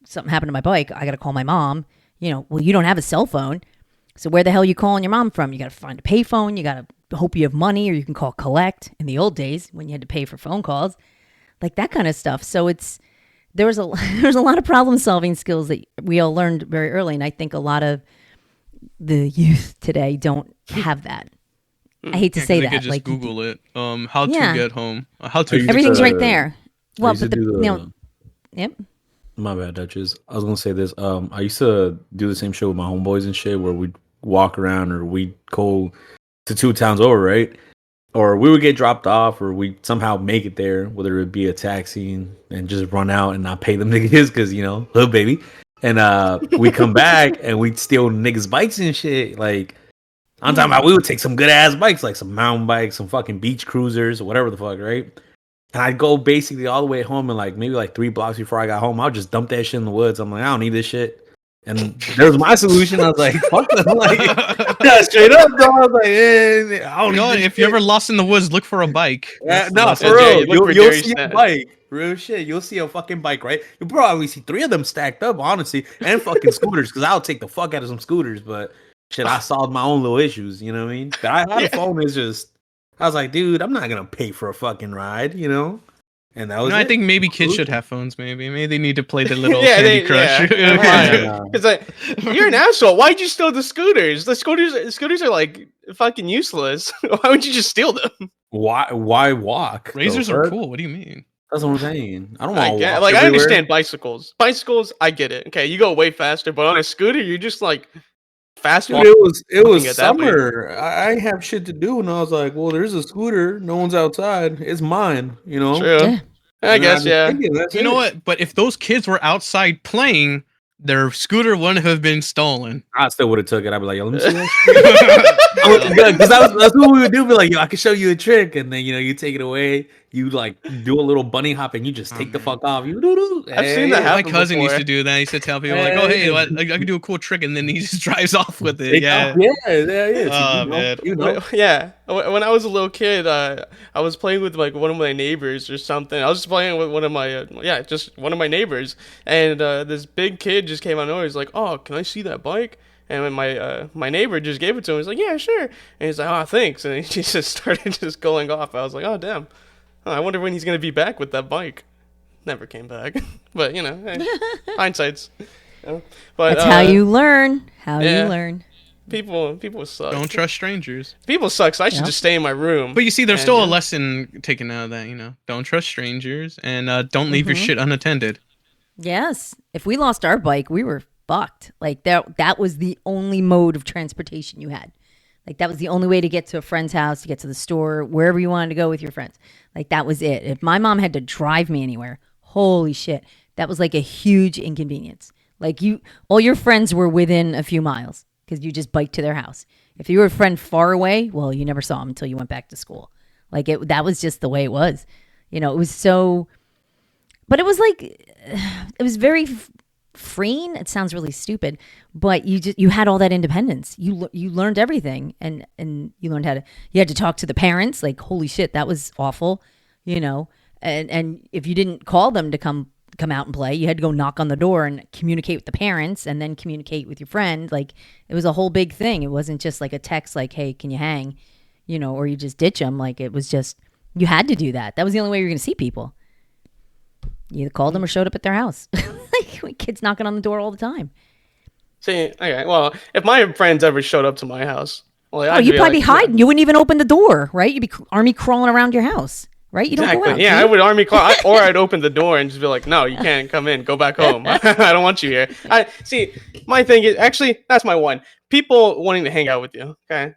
something happened to my bike. I got to call my mom, well, you don't have a cell phone. So where the hell are you calling your mom from? You got to find a payphone. You got to hope you have money, or you can call collect in the old days when you had to pay for phone calls, like that kind of stuff. So there's a lot of problem solving skills that we all learned very early, and I think a lot of the youth today don't have that. I hate to say they that. Could just like Google it. How to get home. How to everything's right there. Well, but yep. My bad, Duchess. I was gonna say this. I used to do the same shit with my homeboys and shit, where we'd walk around or we'd go to 2 towns over, right? Or we would get dropped off, or we'd somehow make it there, whether it be a taxi and just run out and not pay them niggas because, hood baby. And we come back and we'd steal niggas' bikes and shit. Like, I'm talking about we would take some good ass bikes, like some mountain bikes, some fucking beach cruisers, or whatever the fuck, right? And I'd go basically all the way home, and like maybe like 3 blocks before I got home, I'll just dump that shit in the woods. I'm like, I don't need this shit. And there was my solution. I was like, fuck them. Like, yeah, straight up, though. I was like, I don't know. If you're ever lost in the woods, look for a bike. No, for real. You'll see a bike. Real shit. You'll see a fucking bike, right? You'll probably see 3 of them stacked up, honestly, and fucking scooters, because I'll take the fuck out of some scooters, but shit, I solved my own little issues, you know what I mean? But I had a phone is just, I was like, dude, I'm not going to pay for a fucking ride, And that was I think maybe kids should have phones. Maybe they need to play the little Candy Crush. It's like, you're an asshole. Why'd you steal the scooters? The scooters are like fucking useless. Why would you just steal them? Why walk? Razors are cool. What do you mean? That's what I'm saying. I don't want to walk. Like, I understand bicycles. Bicycles, I get it. Okay, you go way faster, but on a scooter, you're just like fast. Dude, it was summer. I have shit to do, and I was like, well, there's a scooter. No one's outside. It's mine. True. Yeah. I guess, yeah. You know what? But if those kids were outside playing, their scooter wouldn't have been stolen. I still would have took it. I'd be like, yo, let me see that. Because that's what we would do. Be like, yo, I can show you a trick, and then you take it away. You like do a little bunny hop, and you just take the fuck off. I've seen that happen. My cousin before. used to do that. He used to tell people like, "Oh, hey, I can do a cool trick," and then he just drives off with it. Yeah. Oh man. Yeah. When I was a little kid, I was playing with like one of my neighbors or something. I was just playing with one of my just one of my neighbors, and this big kid just came out of nowhere. He's like, "Oh, can I see that bike?" And when my neighbor just gave it to him, he's like, "Yeah, sure." And he's like, "Oh, thanks." And he just started just going off. I was like, "Oh, damn. I wonder when he's gonna be back with that bike." Never came back. But hey, hindsight's. But that's how you learn. You learn. People suck. Don't trust strangers. People suck. So I should just stay in my room. But you see, there's still a lesson taken out of that. Don't trust strangers, and don't leave your shit unattended. Yes. If we lost our bike, we were fucked. Like that was the only mode of transportation you had. Like that was the only way to get to a friend's house, to get to the store, wherever you wanted to go with your friends. Like that was it. If my mom had to drive me anywhere, holy shit, that was like a huge inconvenience. Like all your friends were within a few miles because you just biked to their house. If you were a friend far away, well, you never saw them until you went back to school. Like that was just the way it was. It was so, but it was like, it was very freeing. It sounds really stupid, but you had all that independence. You learned everything, and you learned you had to talk to the parents. Like, holy shit, that was awful, and if you didn't call them to come out and play, you had to go knock on the door and communicate with the parents, and then communicate with your friend. Like, it was a whole big thing. It wasn't just like a text like, hey, can you hang, or you just ditch them. Like, it was just, you had to do that. That was the only way you were going to see people. You either called them or showed up at their house. Like, kids knocking on the door all the time. See, okay, well, if my friends ever showed up to my house, well, Oh, you'd probably be hiding. You wouldn't even open the door, right? You'd be army crawling around your house, right? You don't go out. Yeah, I would army crawl, or I'd open the door and just be like, "No, you can't come in. Go back home. I don't want you here." See. My thing is actually that's my one. People wanting to hang out with you. Okay,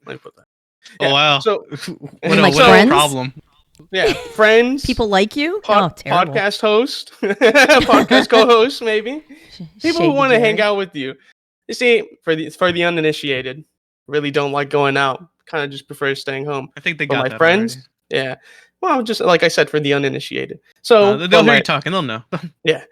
let me put that. Oh wow! So, what like a friends? problem. yeah, friends, People like you? Oh, terrible. podcast host, podcast co-host, maybe. People who want to hang out with you. You see, for the uninitiated, really don't like going out. Kind of just prefer staying home. I think they But got my that friends, already. yeah. Well, just like I said, for the uninitiated. So They'll hear you talking. They'll know. yeah.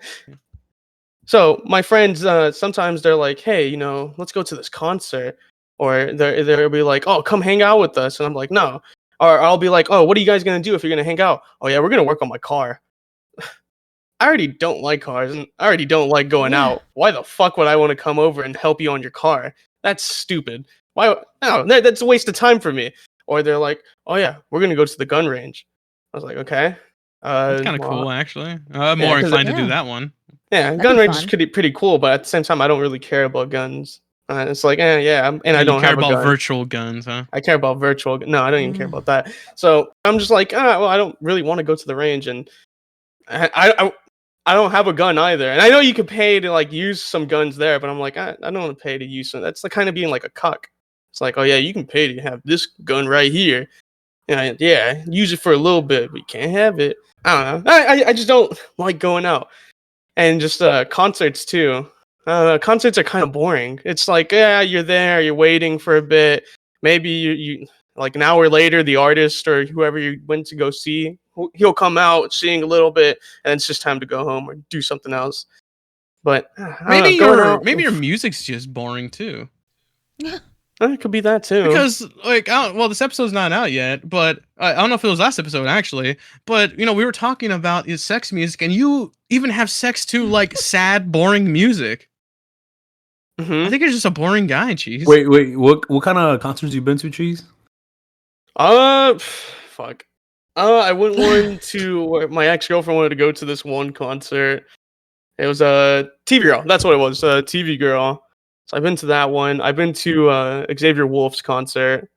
So my friends, sometimes they're like, "Hey, let's go to this concert," or they'll be like, "Oh, come hang out with us," and I'm like, "No." Or I'll be like, "Oh, what are you guys gonna do if you're gonna hang out?" "Oh yeah, we're gonna work on my car." I already don't like cars, and I already don't like going out. Why the fuck would I want to come over and help you on your car? That's stupid. Why? No, that's a waste of time for me. Or they're like, "Oh yeah, we're gonna go to the gun range." I was like, "Okay." That's kind of cool, actually. I'm more 'cause inclined to do that one. Yeah, That'd gun be range fun. is pretty cool, but at the same time, I don't really care about guns. It's like, yeah, and I You don't care have a about gun. virtual guns, huh? I care about virtual. No, I don't even care about that. So I'm just like, well, I don't really want to go to the range, and I don't have a gun either. And I know you could pay to like use some guns there, but I'm like, I don't want to pay to use some. That's the kind of being like a cuck. It's like, oh yeah, you can pay to have this gun right here. Yeah, use it for a little bit, but you can't have it. I don't know. I just don't like going out, and just concerts too. Concerts are kind of boring. It's like, yeah, you're there, you're waiting for a bit. Maybe you like an hour later, the artist or whoever you went to go see, he'll come out, sing a little bit, and it's just time to go home or do something else. But Maybe your music's just boring too. It could be that too. Because this episode's not out yet, but I don't know if it was last episode actually. But we were talking about is sex music, and you even have sex to like sad, boring music. I think you're just a boring guy, Cheese. Wait, what kind of concerts you been to, Cheese? Fuck. I went one to my ex-girlfriend wanted to go to this one concert. It was a TV Girl. That's what it was. TV Girl. So I've been to that one. I've been to Xavier Wolf's concert.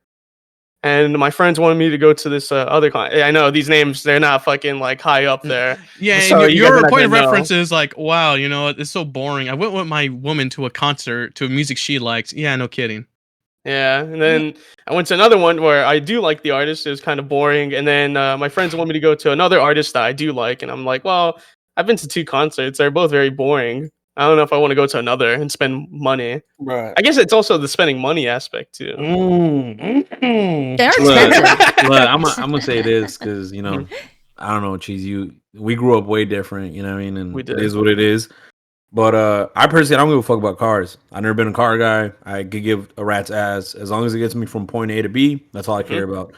And my friends wanted me to go to this other concert. I know these names, they're not fucking like high up there. Yeah, so your point of reference is like, wow, it's so boring. I went with my woman to a concert to music she likes. Yeah, no kidding. Yeah, and then I went to another one where I do like the artist. It was kind of boring. And then my friends want me to go to another artist that I do like. And I'm like, well, I've been to 2 concerts. They're both very boring. I don't know if I want to go to another and spend money. Right. I guess it's also the spending money aspect too. They're expensive. Look, I'm gonna say this because I don't know, Cheese. We grew up way different. You know what I mean? And We did. it is what it is. But I personally, I don't give a fuck about cars. I've never been a car guy. I could give a rat's ass as long as it gets me from point A to B. That's all I care about.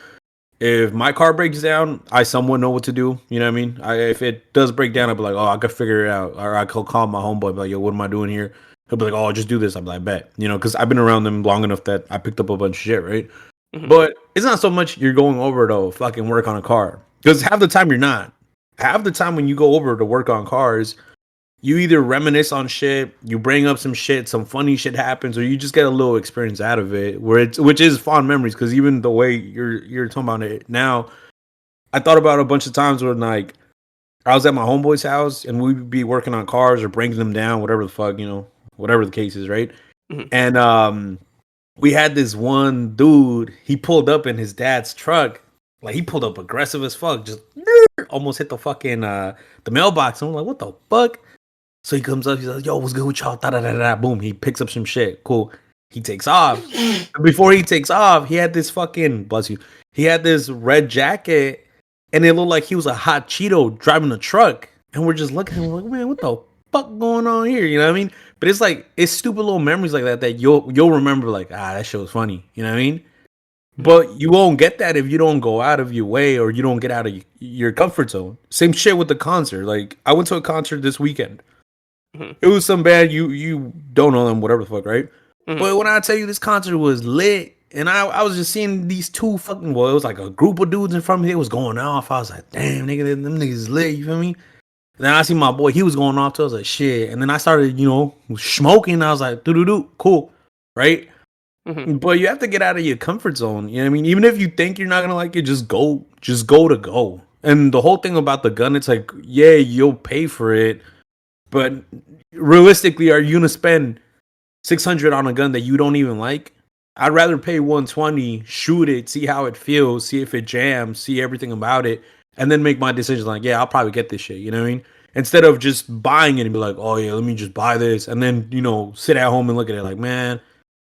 If my car breaks down, I somewhat know what to do. You know what I mean? If it does break down, I'll be like, oh, I could figure it out. Or I could call my homeboy, be like, yo, what am I doing here? He'll be like, oh, just do this. I'm like, bet. Because I've been around them long enough that I picked up a bunch of shit, right? But it's not so much you're going over to fucking work on a car. Because half the time you're not. Half the time when you go over to work on cars, you either reminisce on shit, you bring up some shit, some funny shit happens, or you just get a little experience out of it, which is fond memories. Because even the way you're talking about it now, I thought about a bunch of times when like I was at my homeboy's house and we'd be working on cars or breaking them down, whatever the fuck, whatever the case is, right? And we had this one dude. He pulled up in his dad's truck, like he pulled up aggressive as fuck, just almost hit the fucking the mailbox. And I'm like, what the fuck? So he comes up, he's like, yo, what's good with y'all? Da-da-da-da. Boom, he picks up some shit. Cool. He takes off. Before he takes off, he had this fucking, bless you, he had this red jacket, and it looked like he was a hot Cheeto driving a truck. And we're just looking at him like, man, what the fuck going on here? You know what I mean? But it's like, it's stupid little memories like that you'll remember like, that shit was funny. You know what I mean? But you won't get that if you don't go out of your way or you don't get out of your comfort zone. Same shit with the concert. Like, I went to a concert this weekend. It was some band you don't know them, whatever the fuck, right? But when I tell you this concert was lit, and I was just seeing these 2 fucking, it was like a group of dudes in front of me. It was going off. I was like, damn, nigga, them niggas lit. You feel me? then I see my boy, he was going off too. I was like, shit. And then I started, smoking. I was like, doo-doo-doo, cool, right? Mhm. But you have to get out of your comfort zone. You know what I mean? Even if you think you're not gonna like it, just go to go. And the whole thing about the gun, it's like, yeah, you'll pay for it, but realistically, are you gonna spend $600 on a gun that you don't even like? I'd rather pay $120, shoot it, see how it feels, see if it jams, see everything about it, and then make my decision. Like, yeah, I'll probably get this shit. You know what I mean? Instead of just buying it and be like, oh yeah, let me just buy this, and then sit at home and look at it like, man,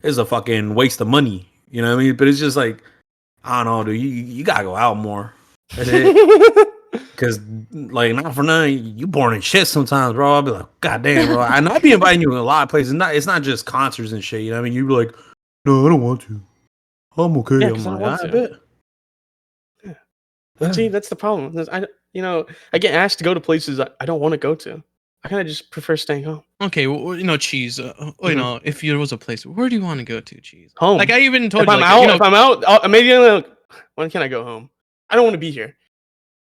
it's a fucking waste of money. You know what I mean? But it's just like, I don't know, dude. You gotta go out more. That's it. Because, like, not for nothing, you born in shit sometimes, bro. I'll be like, God damn, bro. And I'll be inviting you in a lot of places. It's not just concerts and shit. You know what I mean? You be like, no, I don't want to. I'm okay. Yeah, I'm 'cause I like, don't want I to. bet. Yeah. See, that's the problem. I get asked to go to places I don't want to go to. I kind of just prefer staying home. Okay, well, Cheese. If there was a place, where do you want to go to, Cheese? Home. Like I even told If you, I'm like, out, if I'm out, maybe like, when can I go home? I don't want to be here.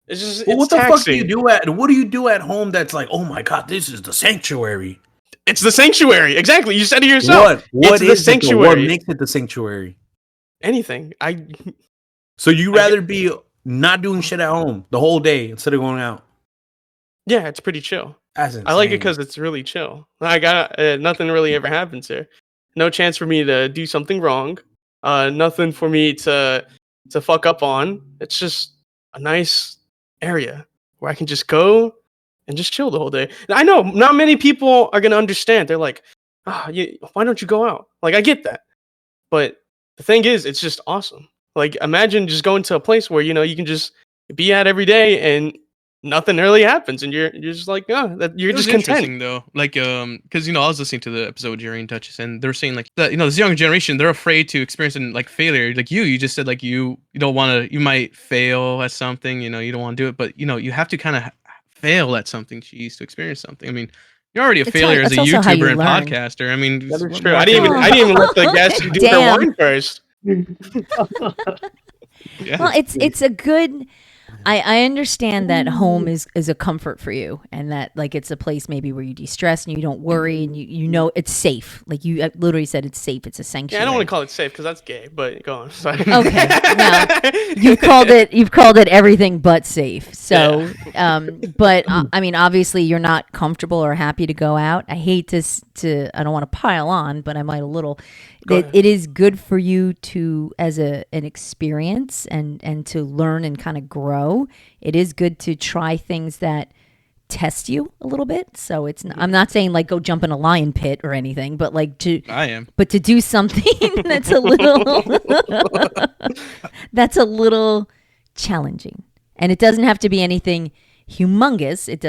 It's just Well, it's what the fuck do taxing. you do what do you do at home that's like, oh my God, this is the sanctuary? It's the sanctuary. Exactly. You said it yourself. What It's is the it, though? sanctuary. What makes it the sanctuary? Anything. So you rather be not doing shit at home the whole day instead of going out? Yeah, it's pretty chill. That's insane. I like it because it's really chill. I got nothing really ever happens here. No chance for me to do something wrong. Nothing for me to fuck up on. It's just a nice area where I can just go and just chill the whole day. I know not many people are gonna understand. They're like, why don't you go out? Like I get that, but the thing is, it's just awesome. Like imagine just going to a place where you can just be at every day and nothing really happens, and you're just like, that you're It was just content. interesting though, like because I was listening to the episode with Jerry and Duchess, and they're saying like that this younger generation, they're afraid to experience like failure. Like you just said like you don't want to, you might fail at something, you don't want to do it, but you have to kind of fail at something, Cheese, to experience something. I mean, you're already a failure as a also how you YouTuber and learn. podcaster. I mean, That is true. I didn't even let the guests do their Damn. wine first. yeah. Well, it's a good. I understand that home is a comfort for you, and that like it's a place maybe where you de-stress and you don't worry, and you know it's safe. Like you literally said, it's safe. It's a sanctuary. Yeah, I don't want to call it safe because that's gay. But go on. Sorry. Okay, now you've called it everything but safe. So, but I mean, obviously, you're not comfortable or happy to go out. I hate to. I don't want to pile on, but I might a little. It is good for you to as an experience and to learn and kind of grow. It is good to try things that test you a little bit. So it's I'm not saying like go jump in a lion pit or anything, but like to do something that's a little challenging. And it doesn't have to be anything humongous. It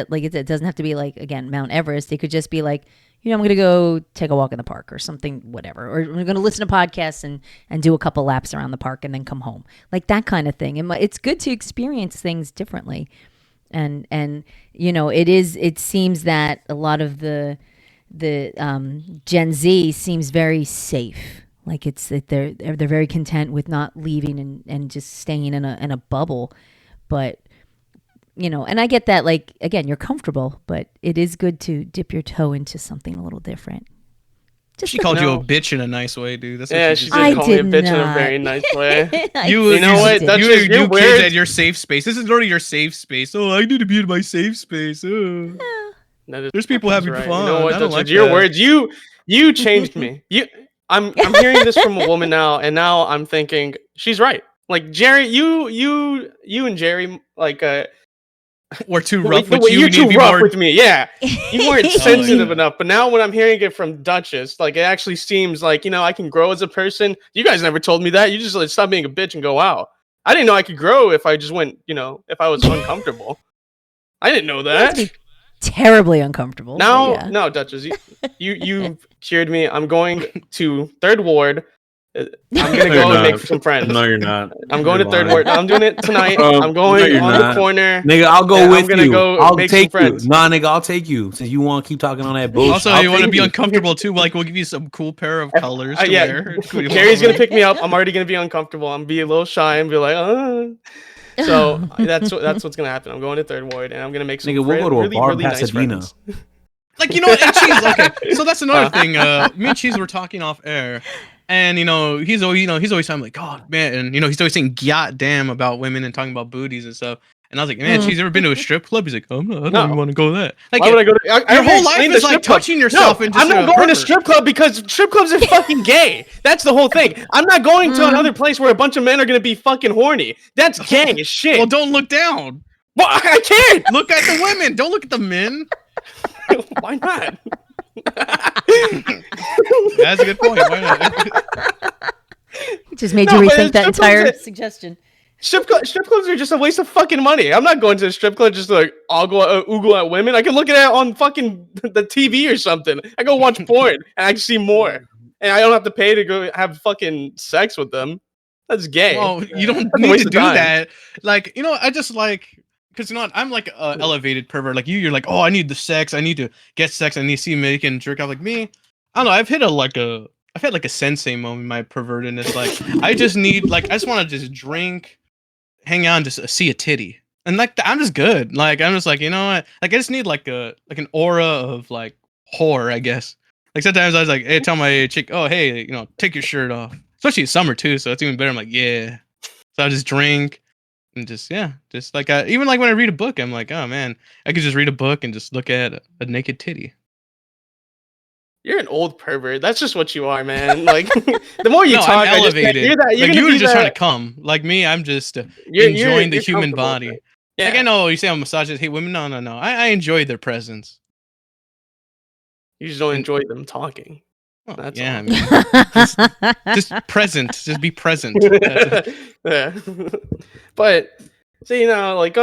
doesn't have to be like, again, Mount Everest. It could just be like, I'm going to go take a walk in the park or something, whatever. Or we're going to listen to podcasts and do a couple laps around the park and then come home. Like that kind of thing. And it's good to experience things differently. And it seems that a lot of the Gen Z seems very safe. Like it's that they're very content with not leaving and just staying in a bubble. But and I get that, like, again, you're comfortable, but it is good to dip your toe into something a little different. She called you a bitch in a nice way, dude. That's what Yeah, she she just did said. call me a bitch in a very nice way. You know what? That's you just, you're kids weird. at your safe space. This is literally your safe space. Oh, I need to be in my safe space. Oh. There's people having Right. fun. You know what? I don't That's like your that. words. You changed me. I'm hearing this from a woman now, and now I'm thinking she's right. Like Jerry, you and Jerry, like We're too rough with you. You're We need too to be rough more. with me. Yeah, you weren't sensitive enough. But now when I'm hearing it from Duchess, like it actually seems like I can grow as a person. You guys never told me that. You just like stop being a bitch and go out. I didn't know I could grow if I just went. If I was uncomfortable. I didn't know that. Terribly uncomfortable. Now, no, Duchess, you cured me. I'm going to Third Ward. I'm gonna go and make some friends. No, you're not. I'm going You're to Third lying. Ward. I'm doing it tonight. No, I'm going you're on not. the corner. Nigga, I'll go Yeah, with I'm gonna you. go I'll make take some you. friends. Nah, nigga, I'll take you. Since you want to keep talking on that bullshit. Also, I'll you want to take be you. uncomfortable too? Like, we'll give you some cool pair of colors to Yeah, wear. Carrie's gonna pick me up. I'm already gonna be uncomfortable. I'm gonna be a little shy and be like, So that's what's gonna happen. I'm going to Third Ward, and I'm gonna make some Nigga, we'll go to a really, bar in really nice Pasadena. friends. Like, you know what? And Cheese, okay. So that's another thing. Me and Cheese were talking off air, and he's always I'm like, God, man, and he's always saying "god damn" about women and talking about booties and stuff. And I was like, man, Cheese, ever been to a strip club? He's like, oh, no, I don't even want to go to that. Like, Why would I go to your whole life is like touching yourself and just I'm not going to strip club because strip clubs are fucking gay. That's the whole thing. I'm not going to another place where a bunch of men are going to be fucking horny. That's gay as shit. Well, don't look down. Well, I can't. Look at the women. Don't look at the men. Why not? That's a good point. Why not? It just made No, you but rethink that strip clubs entire are- suggestion. Strip clubs are just a waste of fucking money. I'm not going to a strip club just to like oogle at women. I can look at it on fucking the TV or something. I go watch porn and I can see more, and I don't have to pay to go have fucking sex with them. That's gay. Well, you don't That's a need waste to of do time. that. Like, I just like, because I'm like a elevated pervert. Like you're like, oh, I need the sex. I need to get sex. I need to see me and jerk out. Like me, I don't know. I've had like a sensei moment in my pervertedness. Like I just need, like, I just want to just drink, hang out, and just see a titty. And like, I'm just good. Like, I'm just like, you know what? Like, I just need like an aura of like whore, I guess. Like sometimes I was like, hey, tell my chick, oh, hey, take your shirt off. Especially in summer too, so it's even better. I'm like, yeah. So I just drink and just like even like when I read a book, I'm like, oh man, I could just read a book and just look at a naked titty. You're an old pervert. That's just what you are, man. Like the more you No, talk, I'm elevated. you're Like gonna you were be just that- trying to come. Like me, I'm just you're enjoying the human comfortable with body. it. Yeah. Like I know you say I'm misogynist, hate women. No. I enjoy their presence. You just don't enjoy them talking. Well, That's yeah, all. I mean, just present. Just be present. That's it. Yeah. But so like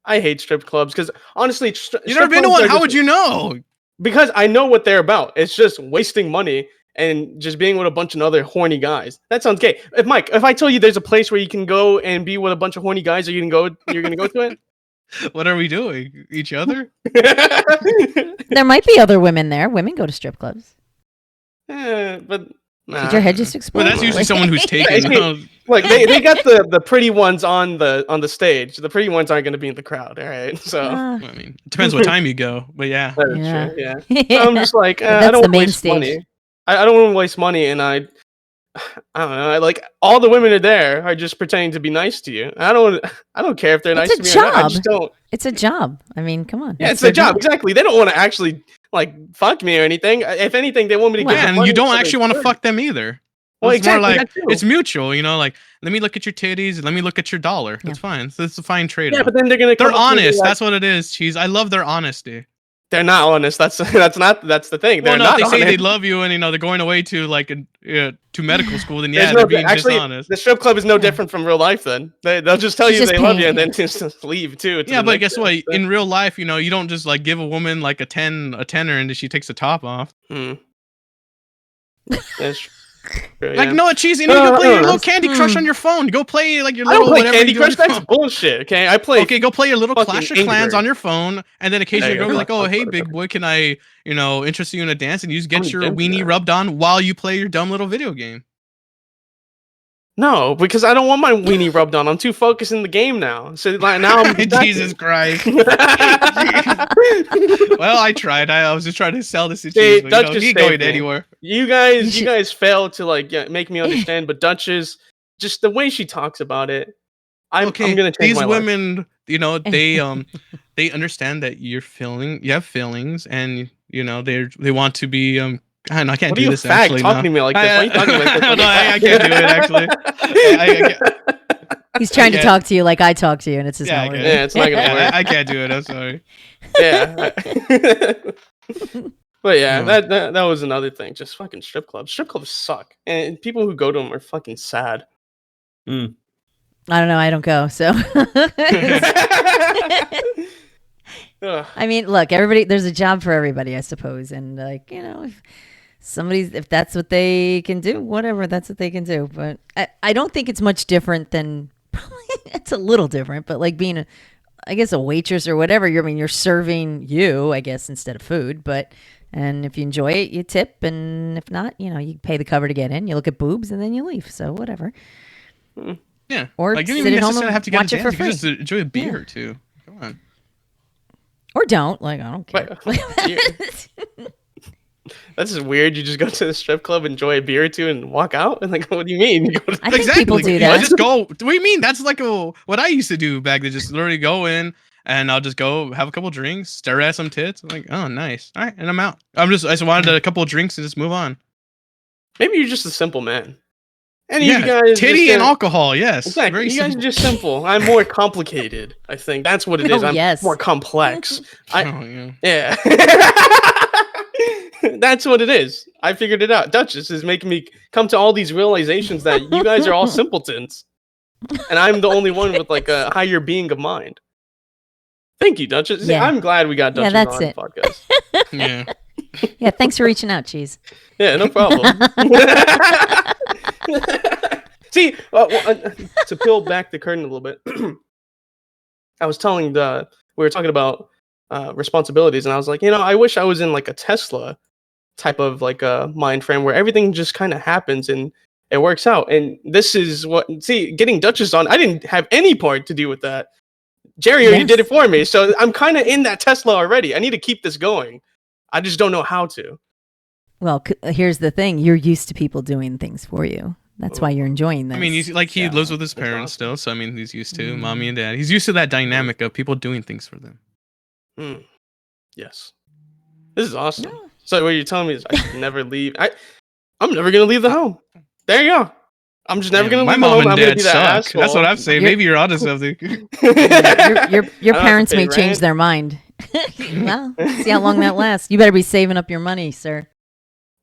I hate strip clubs because honestly, You never been to one? How would you know? Because I know what they're about. It's just wasting money and just being with a bunch of other horny guys. That sounds gay. If I tell you there's a place where you can go and be with a bunch of horny guys, you're gonna go to it? What are we doing? Each other? There might be other women there. Women go to strip clubs. But nah. Did your head just explode? Well, that's usually someone who's taken. Like they got the pretty ones on the stage. The pretty ones aren't going to be in the crowd, all right? So Ah, I mean, it depends what time you go, but yeah. that's yeah. true. Yeah, I'm just like That's I don't the want to main waste stage. money. I don't want to waste money, and I don't know. Like all the women are there are just pretending to be nice to you. I don't care if they're It's nice a to me or not. I job. just don't. It's a job. I mean, come on. Yeah, it's a job. Exactly. They don't want to actually like fuck me or anything. If anything, they want me to Well, give them and money you don't so they actually want to flirt. fuck them either. Well, It's more exactly, like that too. it's mutual, like let me look at your titties and let me look at your dollar. Yeah. That's fine. So it's a fine trade. Yeah, but then they're gonna. They're come up to me honest. like- That's what it is, Cheese. I love their honesty. They're not honest. That's the thing. They're Well, no, not if they say they honest. love you and they're going away to like to medical school, then There's yeah, no- they're being actually, dishonest. the strip club is no different from real life. Then they'll just tell She's you just they love you paying and then you. just leave too. to Yeah, the but next guess what? day. In real life, you don't just like give a woman like a tenner and then she takes the top off. Hmm. That's true, Like, yeah. no, Cheese, you No, need to no, play no, your no. little Candy Crush on your phone. Go play like your I little don't play whatever Candy you do on Crush. your That's phone. bullshit. Okay, I play. Okay, go play your little fucking Clash of Angry Clans Bird. on your phone, and then occasionally There you go go. like, "Oh, hey, big boy, can I, interest you in a dance?" And you just get many your games do you weenie have? rubbed on while you play your dumb little video game. No, because I don't want my weenie rubbed on. I'm too focused in the game now. So like, now I'm Jesus Christ! Well, I tried. I was just trying to sell this to Hey, Cheese, but Duchess he ain't saved going me. anywhere. You guys failed to like make me understand. But Duchess, just the way she talks about it, I'm gonna change these my life. women, they understand that you have feelings, and they want to be I can't What are do you this fag actually. talking to me like this? Why are you talking like this? No, I can't do it actually. I can't- He's trying to Yeah. talk to you like I talk to you, and it's just Yeah, not I working. get it. Yeah, it's not gonna work. I can't do it. I'm sorry. Yeah. But yeah, No. that was another thing. Just fucking strip clubs. Strip clubs suck, and people who go to them are fucking sad. I don't know. I don't go. So, Ugh. I mean, look, there's a job for everybody, I suppose. And like, if that's what they can do, whatever, that's what they can do. But I don't think it's much different than, it's a little different, but like being I guess a waitress or whatever. You're serving I guess, instead of food, and if you enjoy it, you tip. And if not, you pay the cover to get in, you look at boobs and then you leave. So whatever. Yeah. Or like you don't sit even at home necessarily and have to get watch a it dance. for You can just free. enjoy a beer Yeah. or two. Come on. Or don't. Like, I don't care. That's just weird. You just go to the strip club, enjoy a beer or two, and walk out. And like, what do you mean? You go to- I think people do You that. just go. What do you mean? That's like what I used to do back then. Just literally go in and I'll just go have a couple drinks, stare at some tits. I'm like, oh, nice. All right, and I'm out. I just wanted a couple of drinks and just move on. Maybe you're just a simple man. And Yeah, you guys titty just, and alcohol. Yes, Exactly. very You guys are simple. just simple. I'm more complicated. I think that's what it is. Oh, I'm yes. more complex. Oh, yeah. Yeah. That's what it is. I figured it out. Duchess is making me come to all these realizations that you guys are all simpletons. And I'm the only one with like a higher being of mind. Thank you, Duchess. Yeah. I'm glad we got Duchess that's on it. the podcast. Yeah. Yeah, thanks for reaching out, Cheese. Yeah, no problem. See, to peel back the curtain a little bit, I was telling we were talking about responsibilities, and I was like, I wish I was in like a Tesla type of like a mind frame where everything just kind of happens and it works out. And this is getting Duchess on, I didn't have any part to do with that. Jerry already did it for me, so I'm kind of in that Tesla already. I need to keep this going. I just don't know how to. Well, here's the thing. You're used to people doing things for you. That's why you're enjoying this. I mean, he lives with his parents still, so I mean, he's used to mommy and dad. He's used to that dynamic of people doing things for them. Yes, this is awesome. Yeah. So what you're telling me is I should never leave. I'm never gonna leave the home. There you go. I'm just never gonna leave my the home. mom and I'm gonna dad be that suck. asshole. That's what I'm saying. Maybe you're onto something. your parents may rent. change their mind. Well, see how long that lasts. You better be saving up your money, sir.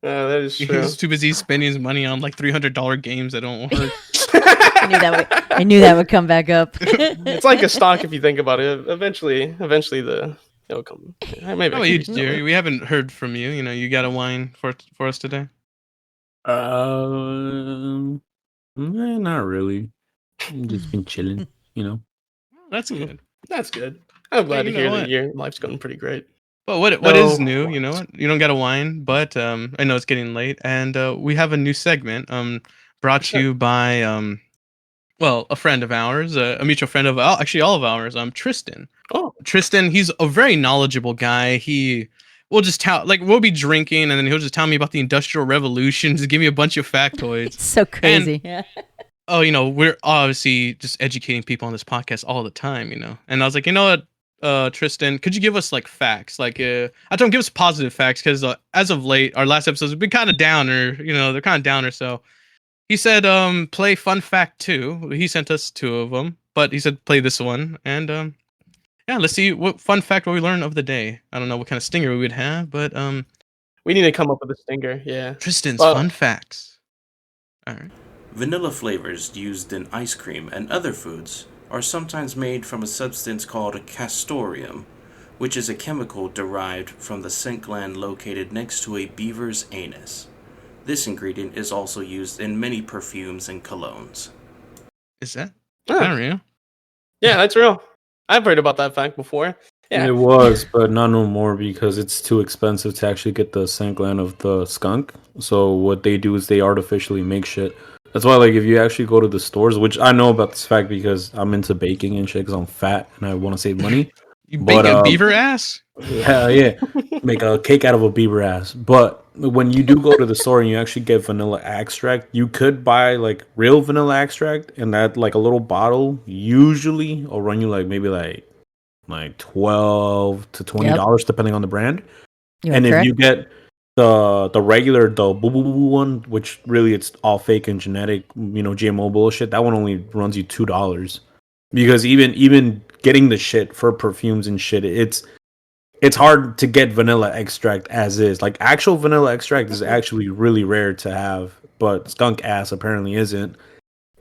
That is true. He's too busy spending his money on like $300 games that don't work. I knew that would come back up. It's like a stock if you think about it. Eventually it'll come. Maybe. How about you, Jerry? We haven't heard from you. You got a wine for us today? Not really. I've just been chilling, That's good. That's good. I'm glad to you know hear what? that your life's going pretty great. But what is new? You know what? You don't got a wine, but I know it's getting late, and we have a new segment brought to you by a friend of ours, a mutual friend of actually all of ours, Tristan. Oh, Tristan, he's a very knowledgeable guy. We'll just we'll be drinking, and then he'll just tell me about the Industrial Revolution, just give me a bunch of factoids. It's so crazy. We're obviously just educating people on this podcast all the time, And I was like, you know what? Tristan, could you give us like facts? Like, I don't give us positive facts because as of late, our last episodes have been kind of downer. They're kind of downer. So he said, play Fun Fact 2. He sent us 2 of them, but he said play this one. And let's see what fun fact we learn of the day. I don't know what kind of stinger we would have, but we need to come up with a stinger. Yeah, Tristan's fun facts. All right. Vanilla flavors used in ice cream and other foods are sometimes made from a substance called castoreum, which is a chemical derived from the scent gland located next to a beaver's anus. This ingredient is also used in many perfumes and colognes. Is that Oh. real? Yeah, that's real. I've heard about that fact before. Yeah. It was, but not no more because it's too expensive to actually get the scent gland of the skunk. So what they do is they artificially make shit. That's why, like, if you actually go to the stores, which I know about this fact because I'm into baking and shit because I'm fat and I want to save money. You bake a beaver ass? Yeah. Make a cake out of a beaver ass. But when you do go to the store and you actually get vanilla extract, you could buy, like, real vanilla extract and that, like, a little bottle usually will run you, like, maybe, like $12 to $20 depending on the brand. If you get the regular, the boo boo boo one, which really it's all fake and genetic, GMO bullshit, that one only runs you $2. Because even getting the shit for perfumes and shit, it's hard to get vanilla extract as is. Like, actual vanilla extract is actually really rare to have, but skunk ass apparently isn't.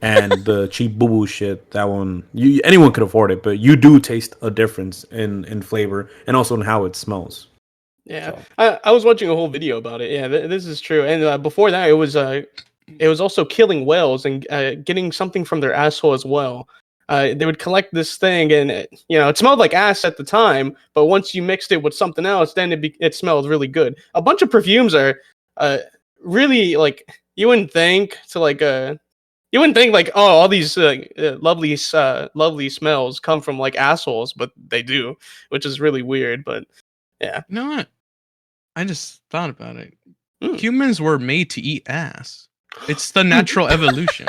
And the cheap boo boo shit, that one, anyone could afford it, but you do taste a difference in flavor and also in how it smells. Yeah, so. I was watching a whole video about it. Yeah, this is true. And before that, it was also killing whales and getting something from their asshole as well. They would collect this thing, and it smelled like ass at the time. But once you mixed it with something else, then it smelled really good. A bunch of perfumes are really, like, you wouldn't think to You wouldn't think like, oh, all these lovely smells come from like assholes, but they do, which is really weird. But yeah, You know what? I just thought about it. Humans were made to eat ass. It's the natural evolution.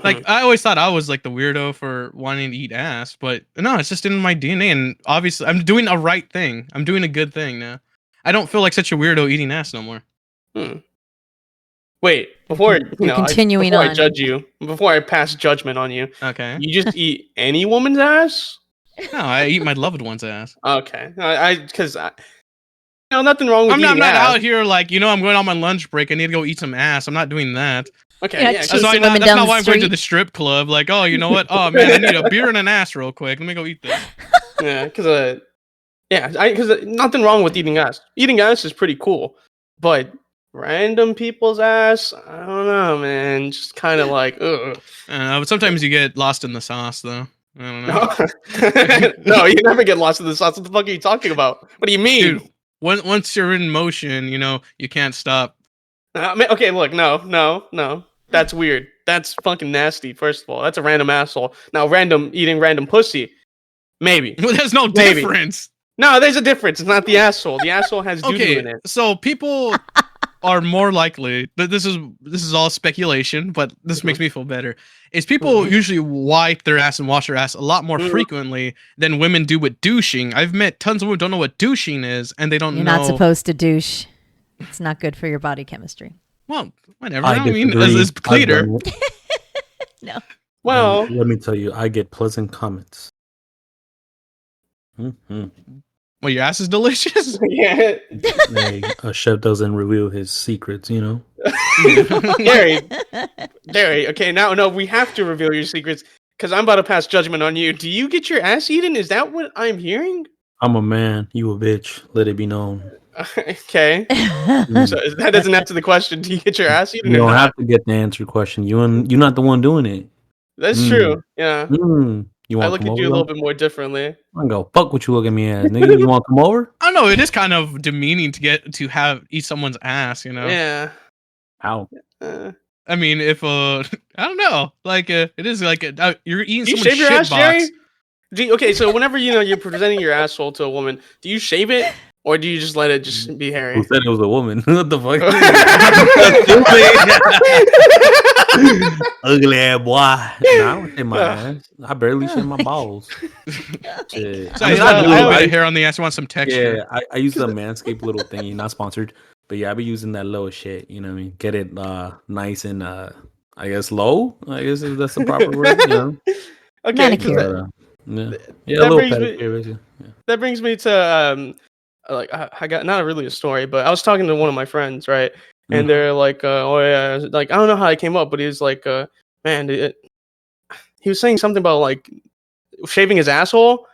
Like, I always thought I was like the weirdo for wanting to eat ass, but no, it's just in my DNA. And obviously, I'm doing a right thing. I'm doing a good thing now. I don't feel like such a weirdo eating ass no more. Wait, before continuing I on. judge you, before I pass judgment on you, Okay. you just eat any woman's ass? No, I eat my loved one's ass. Okay, because nothing wrong with I'm eating not ass. out here like, I'm going on my lunch break. I need to go eat some ass. I'm not doing that. Okay, Yeah, yeah, cheese. That's Chasing not, women that's down not the why I'm going to street. the strip club. Like, oh, you know what? Oh, man, I need a beer and an ass real quick. Let me go eat this. because nothing wrong with eating ass. Eating ass is pretty cool, but random people's ass, I don't know, man. Just kind of like, ugh. But sometimes you get lost in the sauce, though. I don't know. No, you never get lost in the sauce. What the fuck are you talking about? What do you mean? Dude, once you're in motion, you can't stop. Okay, look, no. That's weird. That's fucking nasty, first of all. That's a random asshole. Now, eating random pussy, maybe. Well, there's no Maybe. difference. No, there's a difference. It's not the asshole. The asshole has doo-doo in Okay, it. so people are more likely. This is all speculation, but this makes me feel better. Is people usually wipe their ass and wash their ass a lot more frequently than women do with douching. I've met tons of women who don't know what douching is, and they don't You're know. not supposed to douche. It's not good for your body chemistry. Well, whatever. I I mean, disagree. it's cleaner. I've done it. No. Well, Let me tell you, I get pleasant comments. Mm-hmm. Well, your ass is delicious. yeah. Hey, a chef doesn't reveal his secrets, Gary, okay, no, we have to reveal your secrets because I'm about to pass judgment on you. Do you get your ass eaten? Is that what I'm hearing? I'm a man, you a bitch. Let it be known. Okay. So that doesn't answer the question. Do you get your ass eaten? You or don't not? have to get the answer question. You're not the one doing it. That's true. Yeah. You I want look to come at over? you a little bit more differently. I go, fuck what you look at me as, nigga. You want to come over? I don't know. It is kind of demeaning to eat someone's ass. Yeah. How? I mean, if I don't know, like it is like you're eating Do you someone's shave your shit ass, box. Jerry? Okay, so whenever you're presenting your asshole to a woman, do you shave it or do you just let it just be hairy? Who said it was a woman? What the fuck? Ugly ass boy. Nah, I don't shave my ass. I barely shave my balls. Shit. So I mean, I I do do. a bit of hair on the ass. You want some texture? Yeah, I use the Manscaped little thingy, not sponsored. But yeah, I be using that low shit, you know what I mean? Get it nice and I guess low. I guess if that's the proper word, Okay, Manicure. Yeah, that a little brings me- pedicure, basically. Yeah. that brings me to like I got not really a story, but I was talking to one of my friends, right? And they're like, oh yeah, like I don't know how it came up, but he was like, man, he was saying something about like shaving his asshole,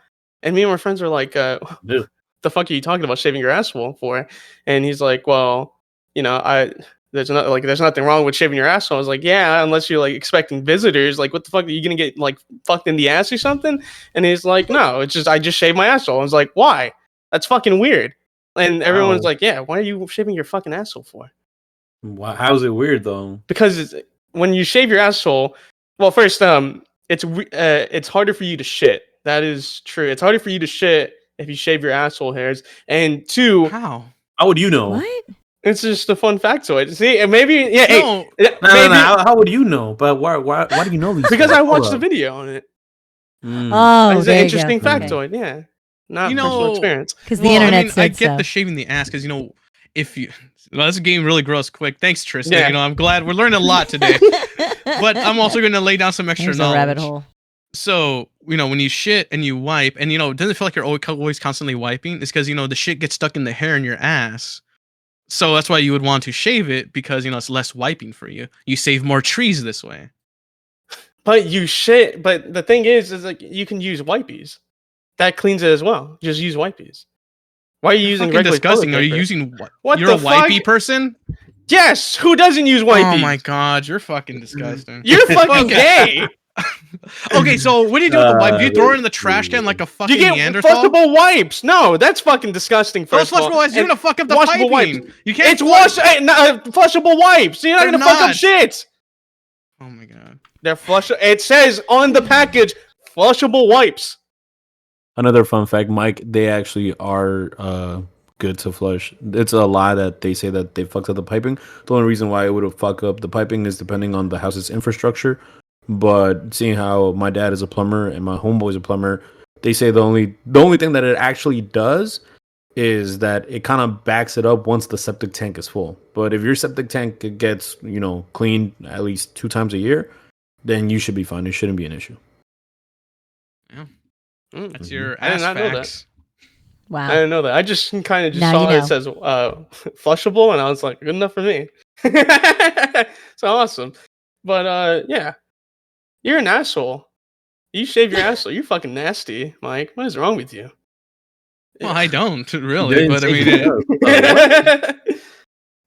and me and my friends were like, Dude. the fuck are you talking about shaving your asshole for? And he's like, well, there's nothing wrong with shaving your asshole. I was like, yeah, unless you're like expecting visitors. Like, what the fuck are you gonna get like fucked in the ass or something? And he's like, no, it's just I just shaved my asshole. I was like, why? That's fucking weird. And everyone's like, yeah, why are you shaving your fucking asshole for? How's it weird though? Because when you shave your asshole, well, first, it's harder for you to shit. That is true. It's harder for you to shit if you shave your asshole hairs. And two, How? How would you know? What? it's just a fun factoid. See, and maybe No. hey, No. maybe How would you know? But why do you know these? because things? I watched Hold the up. video on it. Oh, It's there an you interesting go. factoid. Yeah, not You personal know- experience. Because the internet I said get so. the shaving the ass because if you. Well, this game really grows quick. Thanks, Tristan. Yeah. I'm glad we're learning a lot today. But I'm also going to lay down some extra There's a knowledge. rabbit hole. So, when you shit and you wipe, and it doesn't feel like you're always constantly wiping. It's because the shit gets stuck in the hair in your ass. So that's why you would want to shave it because it's less wiping for you. You save more trees this way. But you shit. But the thing is like you can use wipies. That cleans it as well. Just use wipies. Why are you using Fucking regular disgusting. toilet Are you paper? using What You're a the fuck? wipey person? Yes. Who doesn't use wipies? Oh my god, you're fucking disgusting. You're fucking gay. Okay, so what do you do with the wipe? Do you throw it in the trash can like a fucking You get Neanderthal? flushable wipes. No, that's fucking disgusting. Those First of all. flushable wipes, you're And gonna fuck up the washable piping. wipes. You can't It's flushable wipes. So you're not They're gonna fuck up not. shit. Oh my god. They're flush. It says on the package, flushable wipes. Another fun fact, Mike, they actually are good to flush. It's a lie that they say that they fucked up the piping. The only reason why it would have fucked up the piping is depending on the house's infrastructure. But seeing how my dad is a plumber and my homeboy is a plumber, they say the only thing that it actually does is that it kind of backs it up once the septic tank is full. But if your septic tank gets, cleaned at least 2 times a year, then you should be fine. It shouldn't be an issue. Yeah. That's your I did ass not know that. facts. Wow. I didn't know that. I just kind of Now saw you it know. says flushable, and I was like, good enough for me. So awesome. But yeah, you're an asshole. You shave your asshole. You're fucking nasty, Mike. What is wrong with you? Well, I don't really, Didn't but I say mean, he does.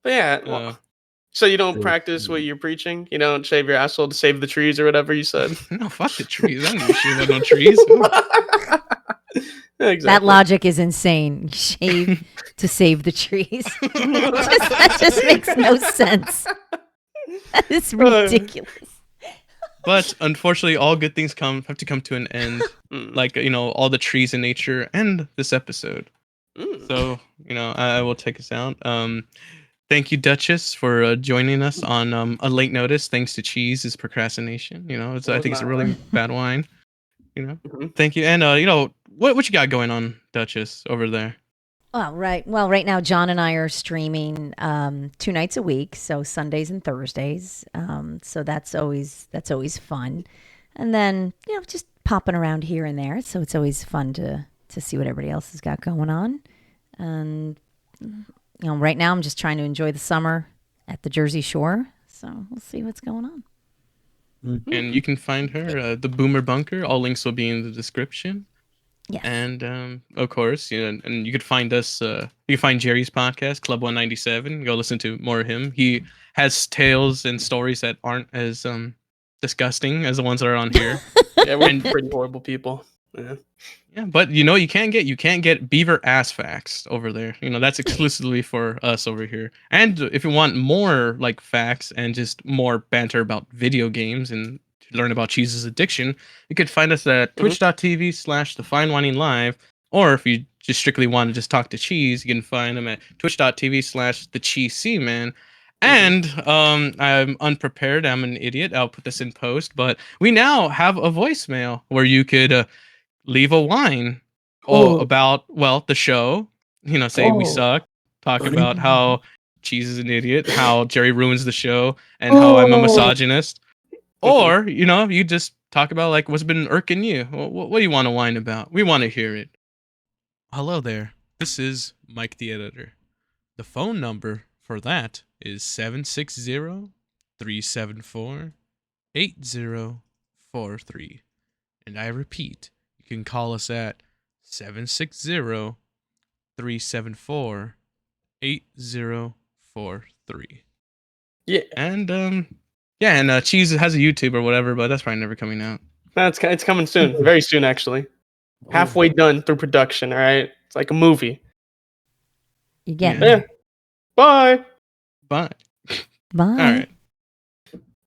But yeah, well, so you don't practice what you're preaching? You don't shave your asshole to save the trees or whatever you said? no, fuck the trees. I don't give a shit about no trees. Exactly. That logic is insane. Shave to save the trees. That just makes no sense. That is ridiculous. But unfortunately, all good things have to come to an end. Like, all the trees in nature and this episode. So, I will take us out. Thank you, Duchess, for joining us on a late notice. Thanks to Cheese's procrastination. I think it's a really bad wine. Thank you. And, what you got going on, Duchess, over there? Well, right now, John and I are streaming 2 nights a week, so Sundays and Thursdays. So that's always fun. And then, just popping around here and there. So it's always fun to see what everybody else has got going on. And, right now I'm just trying to enjoy the summer at the Jersey Shore. So we'll see what's going on. And you can find her, the Boomer Bunker. All links will be in the description. Yes. And of course, and you could find us. You can find Jerry's podcast, Club 197. Go listen to more of him. He has tales and stories that aren't as disgusting as the ones that are on here. Yeah, we're pretty horrible people. Yeah, but you can't get beaver ass facts over there. That's exclusively for us over here. And if you want more like facts and just more banter about video games and to learn about Cheese's addiction, you could find us at twitch.tv/thefine_whining_live. Or if you just strictly want to just talk to Cheese, you can find him at twitch.tv/thecheeseman. And I'm unprepared. I'm an idiot. I'll put this in post. But we now have a voicemail where you could leave a whine about, the show. Say we suck. Talk about how Cheese is an idiot, how Jerry ruins the show, and how I'm a misogynist. Or, you just talk about like what's been irking you. What do you want to whine about? We want to hear it. Hello there. This is Mike the Editor. The phone number for that is 760-374-8043. And I repeat, you can call us at 760-374-8043. Yeah. And and Cheese has a YouTube or whatever, but that's probably never coming out. It's coming soon. Very soon, actually. Halfway done through production, all right? It's like a movie. You get Yeah. Bye. Bye. Bye. All right.